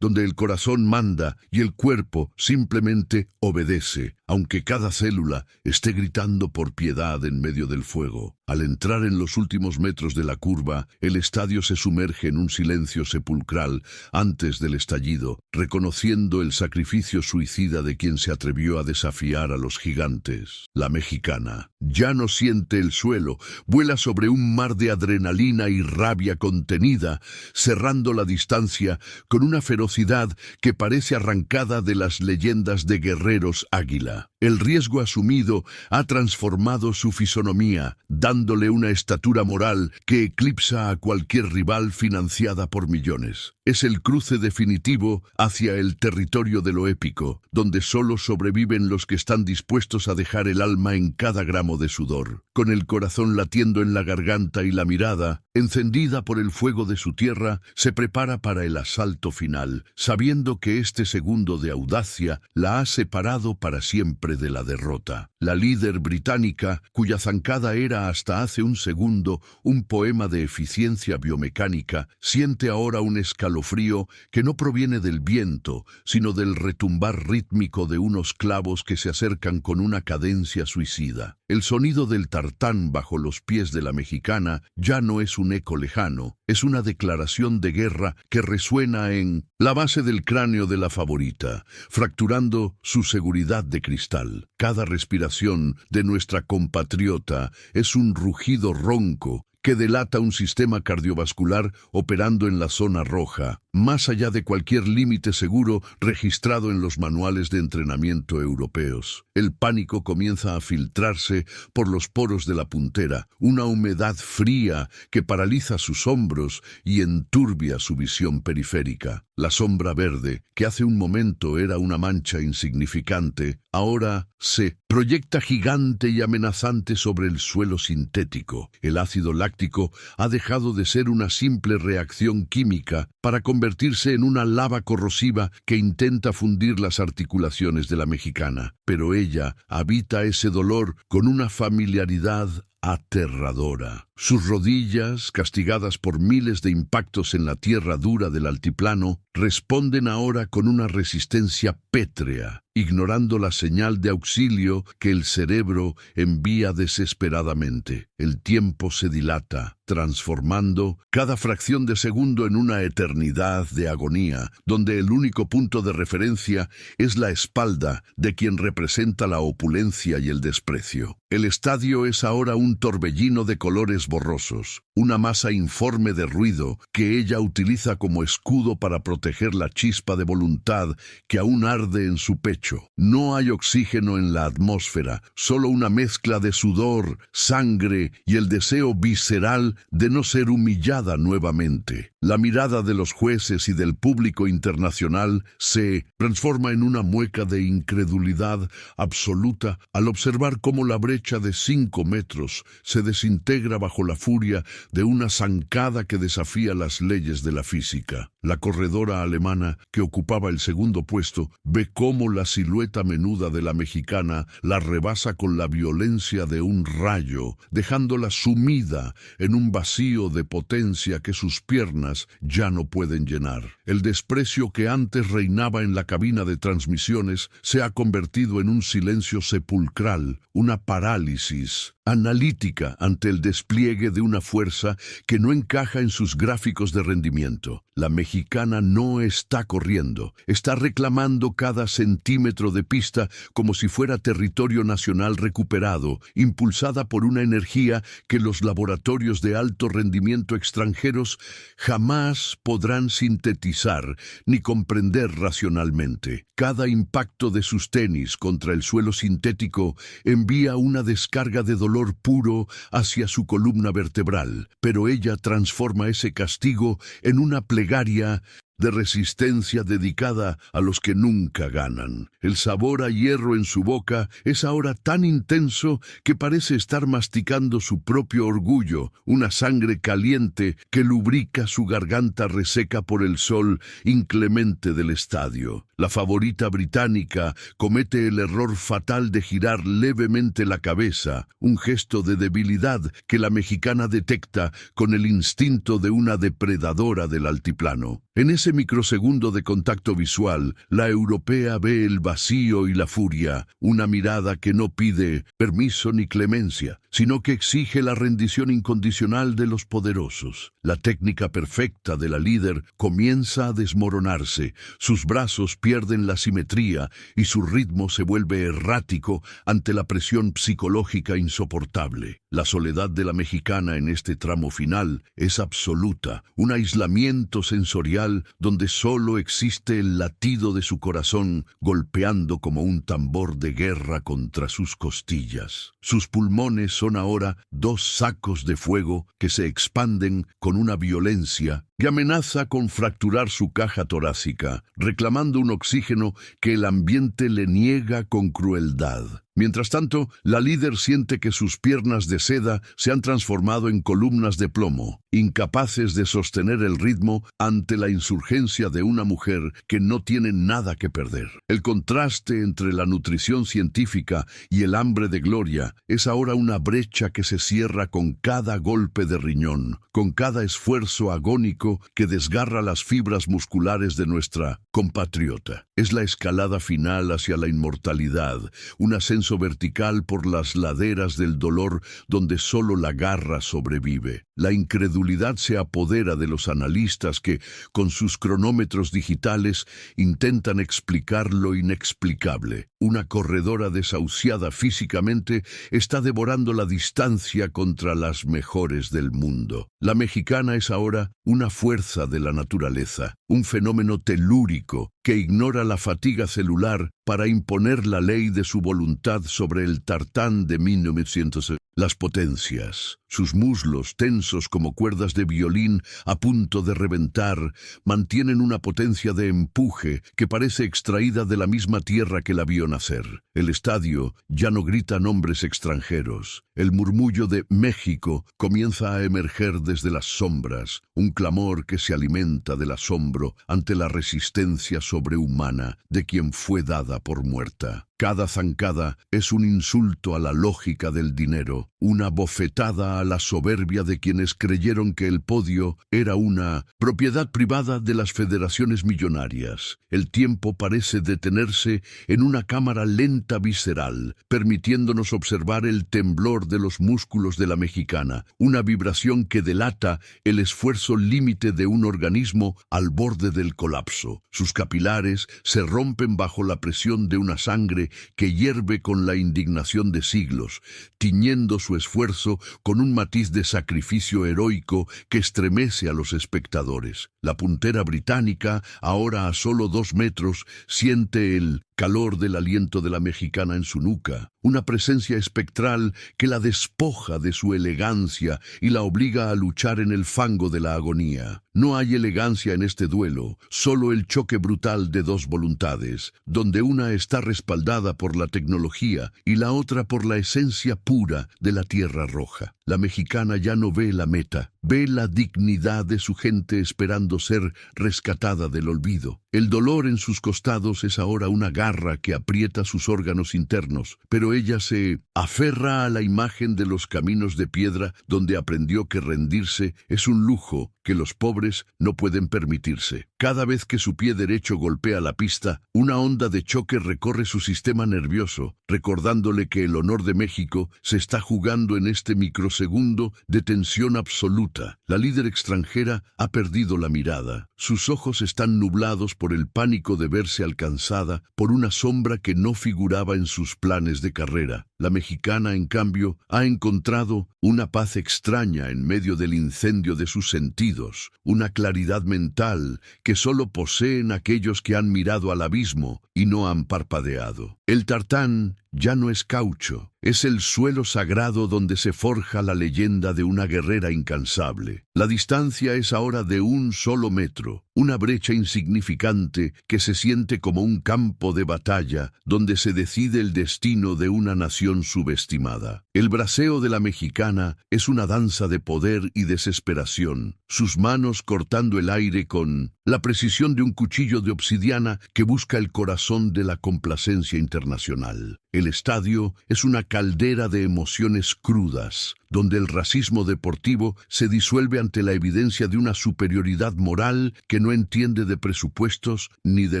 donde el corazón manda y el cuerpo simplemente obedece, aunque cada célula esté gritando por piedad en medio del fuego. Al entrar en los últimos metros de la curva, el estadio se sumerge en un silencio sepulcral antes del estallido, reconociendo el sacrificio suicida de quien se atrevió a desafiar a los gigantes. La mexicana ya no siente el suelo, vuela sobre un mar de adrenalina y rabia contenida, cerrando la distancia con una ferocidad que parece arrancada de las leyendas de guerreros águila. El riesgo asumido ha transformado su fisonomía, dándole una estatura moral que eclipsa a cualquier rival financiada por millones. Es el cruce definitivo hacia el territorio de lo épico, donde solo sobreviven los que están dispuestos a dejar el alma en cada gramo de sudor. Con el corazón latiendo en la garganta y la mirada, encendida por el fuego de su tierra, se prepara para el asalto final, sabiendo que este segundo de audacia la ha separado para siempre de la derrota. La líder británica, cuya zancada era hasta hace un segundo un poema de eficiencia biomecánica, siente ahora un escalofrío que no proviene del viento, sino del retumbar rítmico de unos clavos que se acercan con una cadencia suicida. El sonido del tartán bajo los pies de la mexicana ya no es un eco lejano, es una declaración de guerra que resuena en la base del cráneo de la favorita, fracturando su seguridad de cristal. Cada respiración de nuestra compatriota es un rugido ronco que delata un sistema cardiovascular operando en la zona roja, más allá de cualquier límite seguro registrado en los manuales de entrenamiento europeos. El pánico comienza a filtrarse por los poros de la puntera, una humedad fría que paraliza sus hombros y enturbia su visión periférica. La sombra verde, que hace un momento era una mancha insignificante, ahora se proyecta gigante y amenazante sobre el suelo sintético. El ácido láctico ha dejado de ser una simple reacción química para convertirse en una lava corrosiva que intenta fundir las articulaciones de la mexicana. Pero ella habita ese dolor con una familiaridad aterradora. Sus rodillas, castigadas por miles de impactos en la tierra dura del altiplano, responden ahora con una resistencia pétrea, ignorando la señal de auxilio que el cerebro envía desesperadamente. El tiempo se dilata, transformando cada fracción de segundo en una eternidad de agonía, donde el único punto de referencia es la espalda de quien representa la opulencia y el desprecio. El estadio es ahora un torbellino de colores borrosos, una masa informe de ruido que ella utiliza como escudo para proteger la chispa de voluntad que aún arde en su pecho. No hay oxígeno en la atmósfera, solo una mezcla de sudor, sangre y el deseo visceral de no ser humillada nuevamente. La mirada de los jueces y del público internacional se transforma en una mueca de incredulidad absoluta al observar cómo la brecha de 5 metros se desintegra bajo la furia de una zancada que desafía las leyes de la física. La corredora alemana, que ocupaba el segundo puesto, ve cómo la silueta menuda de la mexicana la rebasa con la violencia de un rayo, dejándola sumida en un vacío de potencia que sus piernas personas ya no pueden llenar. El desprecio que antes reinaba en la cabina de transmisiones se ha convertido en un silencio sepulcral, una parálisis analítica ante el despliegue de una fuerza que no encaja en sus gráficos de rendimiento. La mexicana no está corriendo, está reclamando cada centímetro de pista como si fuera territorio nacional recuperado, impulsada por una energía que los laboratorios de alto rendimiento extranjeros jamás podrán sintetizar ni comprender racionalmente. Cada impacto de sus tenis contra el suelo sintético envía una descarga de dolor puro hacia su columna vertebral, pero ella transforma ese castigo en una plegaria de resistencia dedicada a los que nunca ganan. El sabor a hierro en su boca es ahora tan intenso que parece estar masticando su propio orgullo, una sangre caliente que lubrica su garganta reseca por el sol inclemente del estadio. La favorita británica comete el error fatal de girar levemente la cabeza, un gesto de debilidad que la mexicana detecta con el instinto de una depredadora del altiplano. En ese microsegundo de contacto visual, la europea ve el vacío y la furia, una mirada que no pide permiso ni clemencia, sino que exige la rendición incondicional de los poderosos. La técnica perfecta de la líder comienza a desmoronarse, sus brazos pierden la simetría y su ritmo se vuelve errático ante la presión psicológica insoportable. La soledad de la mexicana en este tramo final es absoluta, un aislamiento sensorial donde solo existe el latido de su corazón golpeando como un tambor de guerra contra sus costillas. Sus pulmones son ahora dos sacos de fuego que se expanden con una violencia que amenaza con fracturar su caja torácica, reclamando un oxígeno que el ambiente le niega con crueldad. Mientras tanto, la líder siente que sus piernas de seda se han transformado en columnas de plomo, incapaces de sostener el ritmo ante la insurgencia de una mujer que no tiene nada que perder. El contraste entre la nutrición científica y el hambre de gloria es ahora una brecha que se cierra con cada golpe de riñón, con cada esfuerzo agónico que desgarra las fibras musculares de nuestra compatriota. Es la escalada final hacia la inmortalidad, un ascenso vertical por las laderas del dolor donde solo la garra sobrevive. La incredulidad se apodera de los analistas que, con sus cronómetros digitales, intentan explicar lo inexplicable. Una corredora desahuciada físicamente está devorando la distancia contra las mejores del mundo. La mexicana es ahora una fuerza de la naturaleza, un fenómeno telúrico que ignora la fatiga celular para imponer la ley de su voluntad sobre el tartán de 1900. Las potencias, sus muslos tensos como cuerdas de violín a punto de reventar, mantienen una potencia de empuje que parece extraída de la misma tierra que la vio nacer. El estadio ya no grita nombres extranjeros. El murmullo de México comienza a emerger desde las sombras, un clamor que se alimenta del asombro ante la resistencia sobrehumana de quien fue dada por muerta. Cada zancada es un insulto a la lógica del dinero, una bofetada a la soberbia de quienes creyeron que el podio era una propiedad privada de las federaciones millonarias. El tiempo parece detenerse en una cámara lenta visceral, permitiéndonos observar el temblor de los músculos de la mexicana, una vibración que delata el esfuerzo límite de un organismo al borde del colapso. Sus capilares se rompen bajo la presión de una sangre que hierve con la indignación de siglos, tiñendo su esfuerzo con un matiz de sacrificio heroico que estremece a los espectadores. La puntera británica, ahora a solo 2 metros, siente el calor del aliento de la mexicana en su nuca, una presencia espectral que la despoja de su elegancia y la obliga a luchar en el fango de la agonía. No hay elegancia en este duelo, solo el choque brutal de dos voluntades, donde una está respaldada por la tecnología y la otra por la esencia pura de la tierra roja. La mexicana ya no ve la meta, ve la dignidad de su gente esperando ser rescatada del olvido. El dolor en sus costados es ahora una garra que aprieta sus órganos internos, pero ella se aferra a la imagen de los caminos de piedra donde aprendió que rendirse es un lujo que que los pobres no pueden permitirse. Cada vez que su pie derecho golpea la pista, una onda de choque recorre su sistema nervioso, recordándole que el honor de México se está jugando en este microsegundo de tensión absoluta. La líder extranjera ha perdido la mirada. Sus ojos están nublados por el pánico de verse alcanzada por una sombra que no figuraba en sus planes de carrera. La mexicana, en cambio, ha encontrado una paz extraña en medio del incendio de sus sentidos, una claridad mental que solo poseen aquellos que han mirado al abismo y no han parpadeado. El tartán ya no es caucho, es el suelo sagrado donde se forja la leyenda de una guerrera incansable. La distancia es ahora de 1 solo metro, una brecha insignificante que se siente como un campo de batalla donde se decide el destino de una nación subestimada. El braceo de la mexicana es una danza de poder y desesperación, sus manos cortando el aire con la precisión de un cuchillo de obsidiana que busca el corazón de la complacencia internacional. El estadio es una caldera de emociones crudas, donde el racismo deportivo se disuelve ante la evidencia de una superioridad moral que no entiende de presupuestos ni de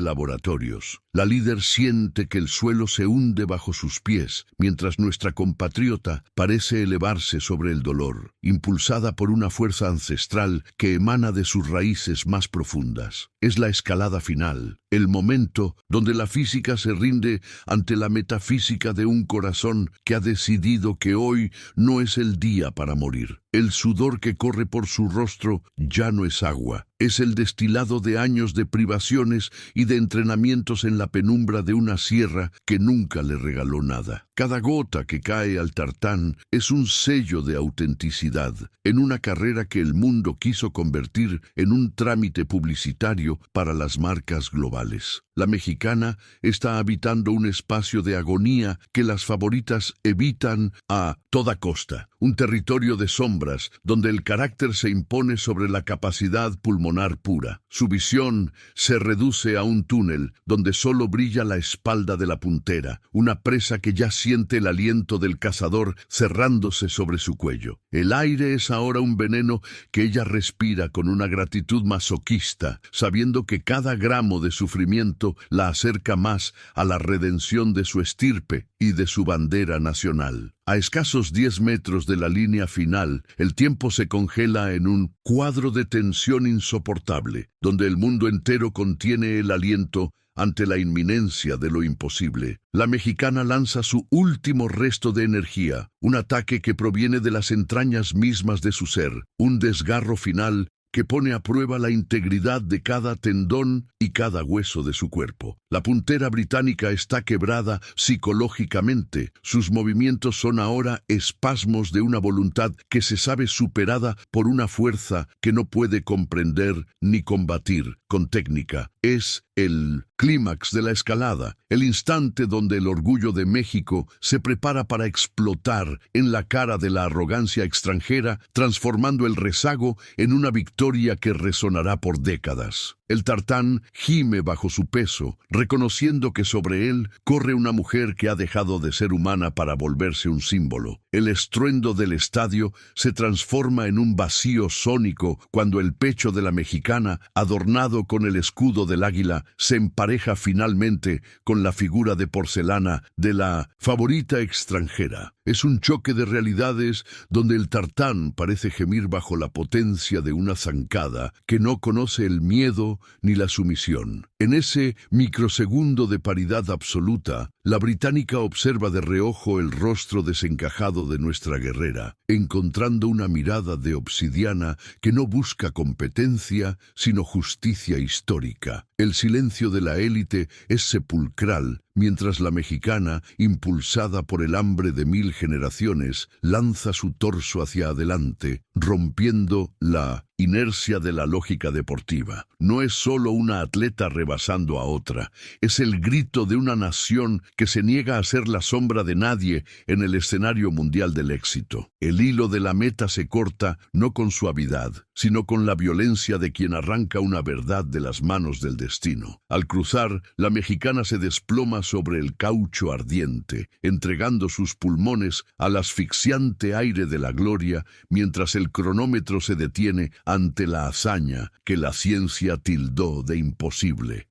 laboratorios. La líder siente que el suelo se hunde bajo sus pies, mientras nuestra compatriota parece elevarse sobre el dolor, impulsada por una fuerza ancestral que emana de sus raíces más profundas. Es la escalada final, el momento donde la física se rinde ante la metafísica de un corazón que ha decidido que hoy no es el día para morir. El sudor que corre por su rostro ya no es agua, es el destilado de años de privaciones y de entrenamientos en la penumbra de una sierra que nunca le regaló nada. Cada gota que cae al tartán es un sello de autenticidad en una carrera que el mundo quiso convertir en un trámite publicitario para las marcas globales. La mexicana está habitando un espacio de agonía que las favoritas evitan a toda costa, un territorio de sombras donde el carácter se impone sobre la capacidad pulmonar pura. Su visión se reduce a un túnel donde solo brilla la espalda de la puntera, una presa que ya siente el aliento del cazador cerrándose sobre su cuello. El aire es ahora un veneno que ella respira con una gratitud masoquista, sabiendo que cada gramo de sufrimiento la acerca más a la redención de su estirpe y de su bandera nacional. A escasos 10 metros de la línea final, el tiempo se congela en un cuadro de tensión insoportable, donde el mundo entero contiene el aliento ante la inminencia de lo imposible. La mexicana lanza su último resto de energía, un ataque que proviene de las entrañas mismas de su ser, un desgarro final que pone a prueba la integridad de cada tendón y cada hueso de su cuerpo. La puntera británica está quebrada psicológicamente. Sus movimientos son ahora espasmos de una voluntad que se sabe superada por una fuerza que no puede comprender ni combatir con técnica. Es el clímax de la escalada, el instante donde el orgullo de México se prepara para explotar en la cara de la arrogancia extranjera, transformando el rezago en una victoria que resonará por décadas. El tartán gime bajo su peso, reconociendo que sobre él corre una mujer que ha dejado de ser humana para volverse un símbolo. El estruendo del estadio se transforma en un vacío sónico cuando el pecho de la mexicana, adornado con el escudo del águila, se empareja finalmente con la figura de porcelana de la favorita extranjera. Es un choque de realidades donde el tartán parece gemir bajo la potencia de una zancada que no conoce el miedo ni la sumisión. En ese microsegundo de paridad absoluta, la británica observa de reojo el rostro desencajado de nuestra guerrera, encontrando una mirada de obsidiana que no busca competencia, sino justicia histórica. El silencio de la élite es sepulcral, mientras la mexicana, impulsada por el hambre de 1000 generaciones, lanza su torso hacia adelante, rompiendo la inercia de la lógica deportiva. No es solo una atleta rebasando a otra, es el grito de una nación que se niega a ser la sombra de nadie en el escenario mundial del éxito. El hilo de la meta se corta no con suavidad, sino con la violencia de quien arranca una verdad de las manos del destino. Al cruzar, la mexicana se desploma sobre el caucho ardiente, entregando sus pulmones al asfixiante aire de la gloria, mientras el cronómetro se detiene ante la hazaña que la ciencia tildó de imposible.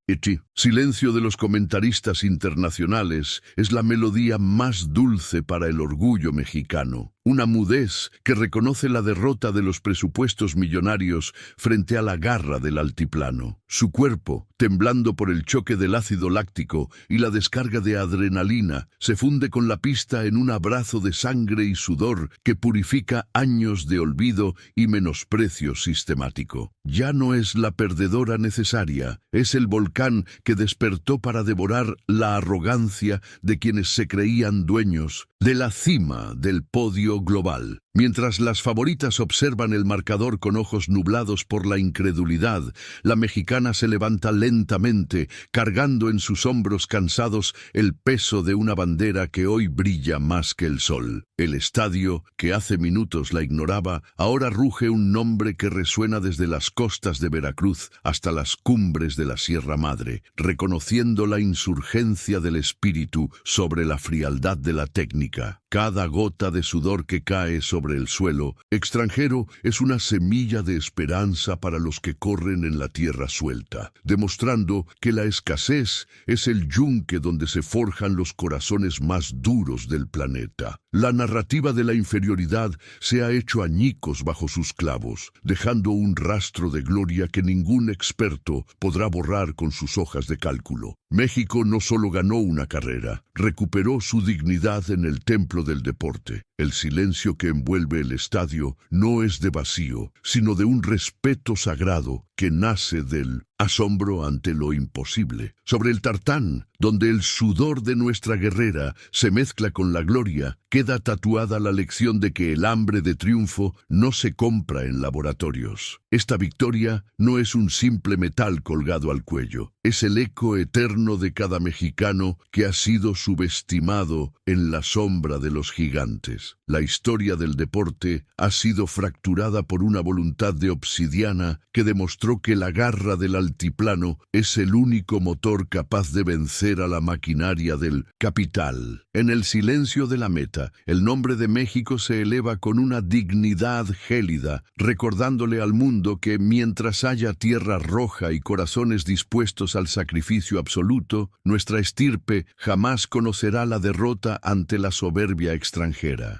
Silencio de los comentaristas internacionales es la melodía más dulce para el orgullo mexicano. Una mudez que reconoce la derrota de los presupuestos millonarios frente a la garra del altiplano. Su cuerpo, temblando por el choque del ácido láctico y la descarga de adrenalina, se funde con la pista en un abrazo de sangre y sudor que purifica años de olvido y menosprecio sistemático. Ya no es la perdedora necesaria, es el volcán que despertó para devorar la arrogancia de quienes se creían dueños de la cima del podio global. Mientras las favoritas observan el marcador con ojos nublados por la incredulidad, la mexicana se levanta lentamente, cargando en sus hombros cansados el peso de una bandera que hoy brilla más que el sol. El estadio, que hace minutos la ignoraba, ahora ruge un nombre que resuena desde las costas de Veracruz hasta las cumbres de la Sierra Madre, reconociendo la insurgencia del espíritu sobre la frialdad de la técnica. Cada gota de sudor que cae sobre el suelo extranjero es una semilla de esperanza para los que corren en la tierra suelta, demostrando que la escasez es el yunque donde se forjan los corazones más duros del planeta. La narrativa de la inferioridad se ha hecho añicos bajo sus clavos, dejando un rastro de gloria que ningún experto podrá borrar con sus hojas de cálculo. México no solo ganó una carrera, recuperó su dignidad en el templo del deporte. El silencio que envuelve el estadio no es de vacío, sino de un respeto sagrado que nace del asombro ante lo imposible. Sobre el tartán, donde el sudor de nuestra guerrera se mezcla con la gloria, queda tatuada la lección de que el hambre de triunfo no se compra en laboratorios. Esta victoria no es un simple metal colgado al cuello, es el eco eterno de cada mexicano que ha sido subestimado en la sombra de los gigantes. La historia del deporte ha sido fracturada por una voluntad de obsidiana que demostró que la garra del altiplano es el único motor capaz de vencer a la maquinaria del capital. En el silencio de la meta, el nombre de México se eleva con una dignidad gélida, recordándole al mundo que mientras haya tierra roja y corazones dispuestos al sacrificio absoluto, nuestra estirpe jamás conocerá la derrota ante la soberbia extranjera.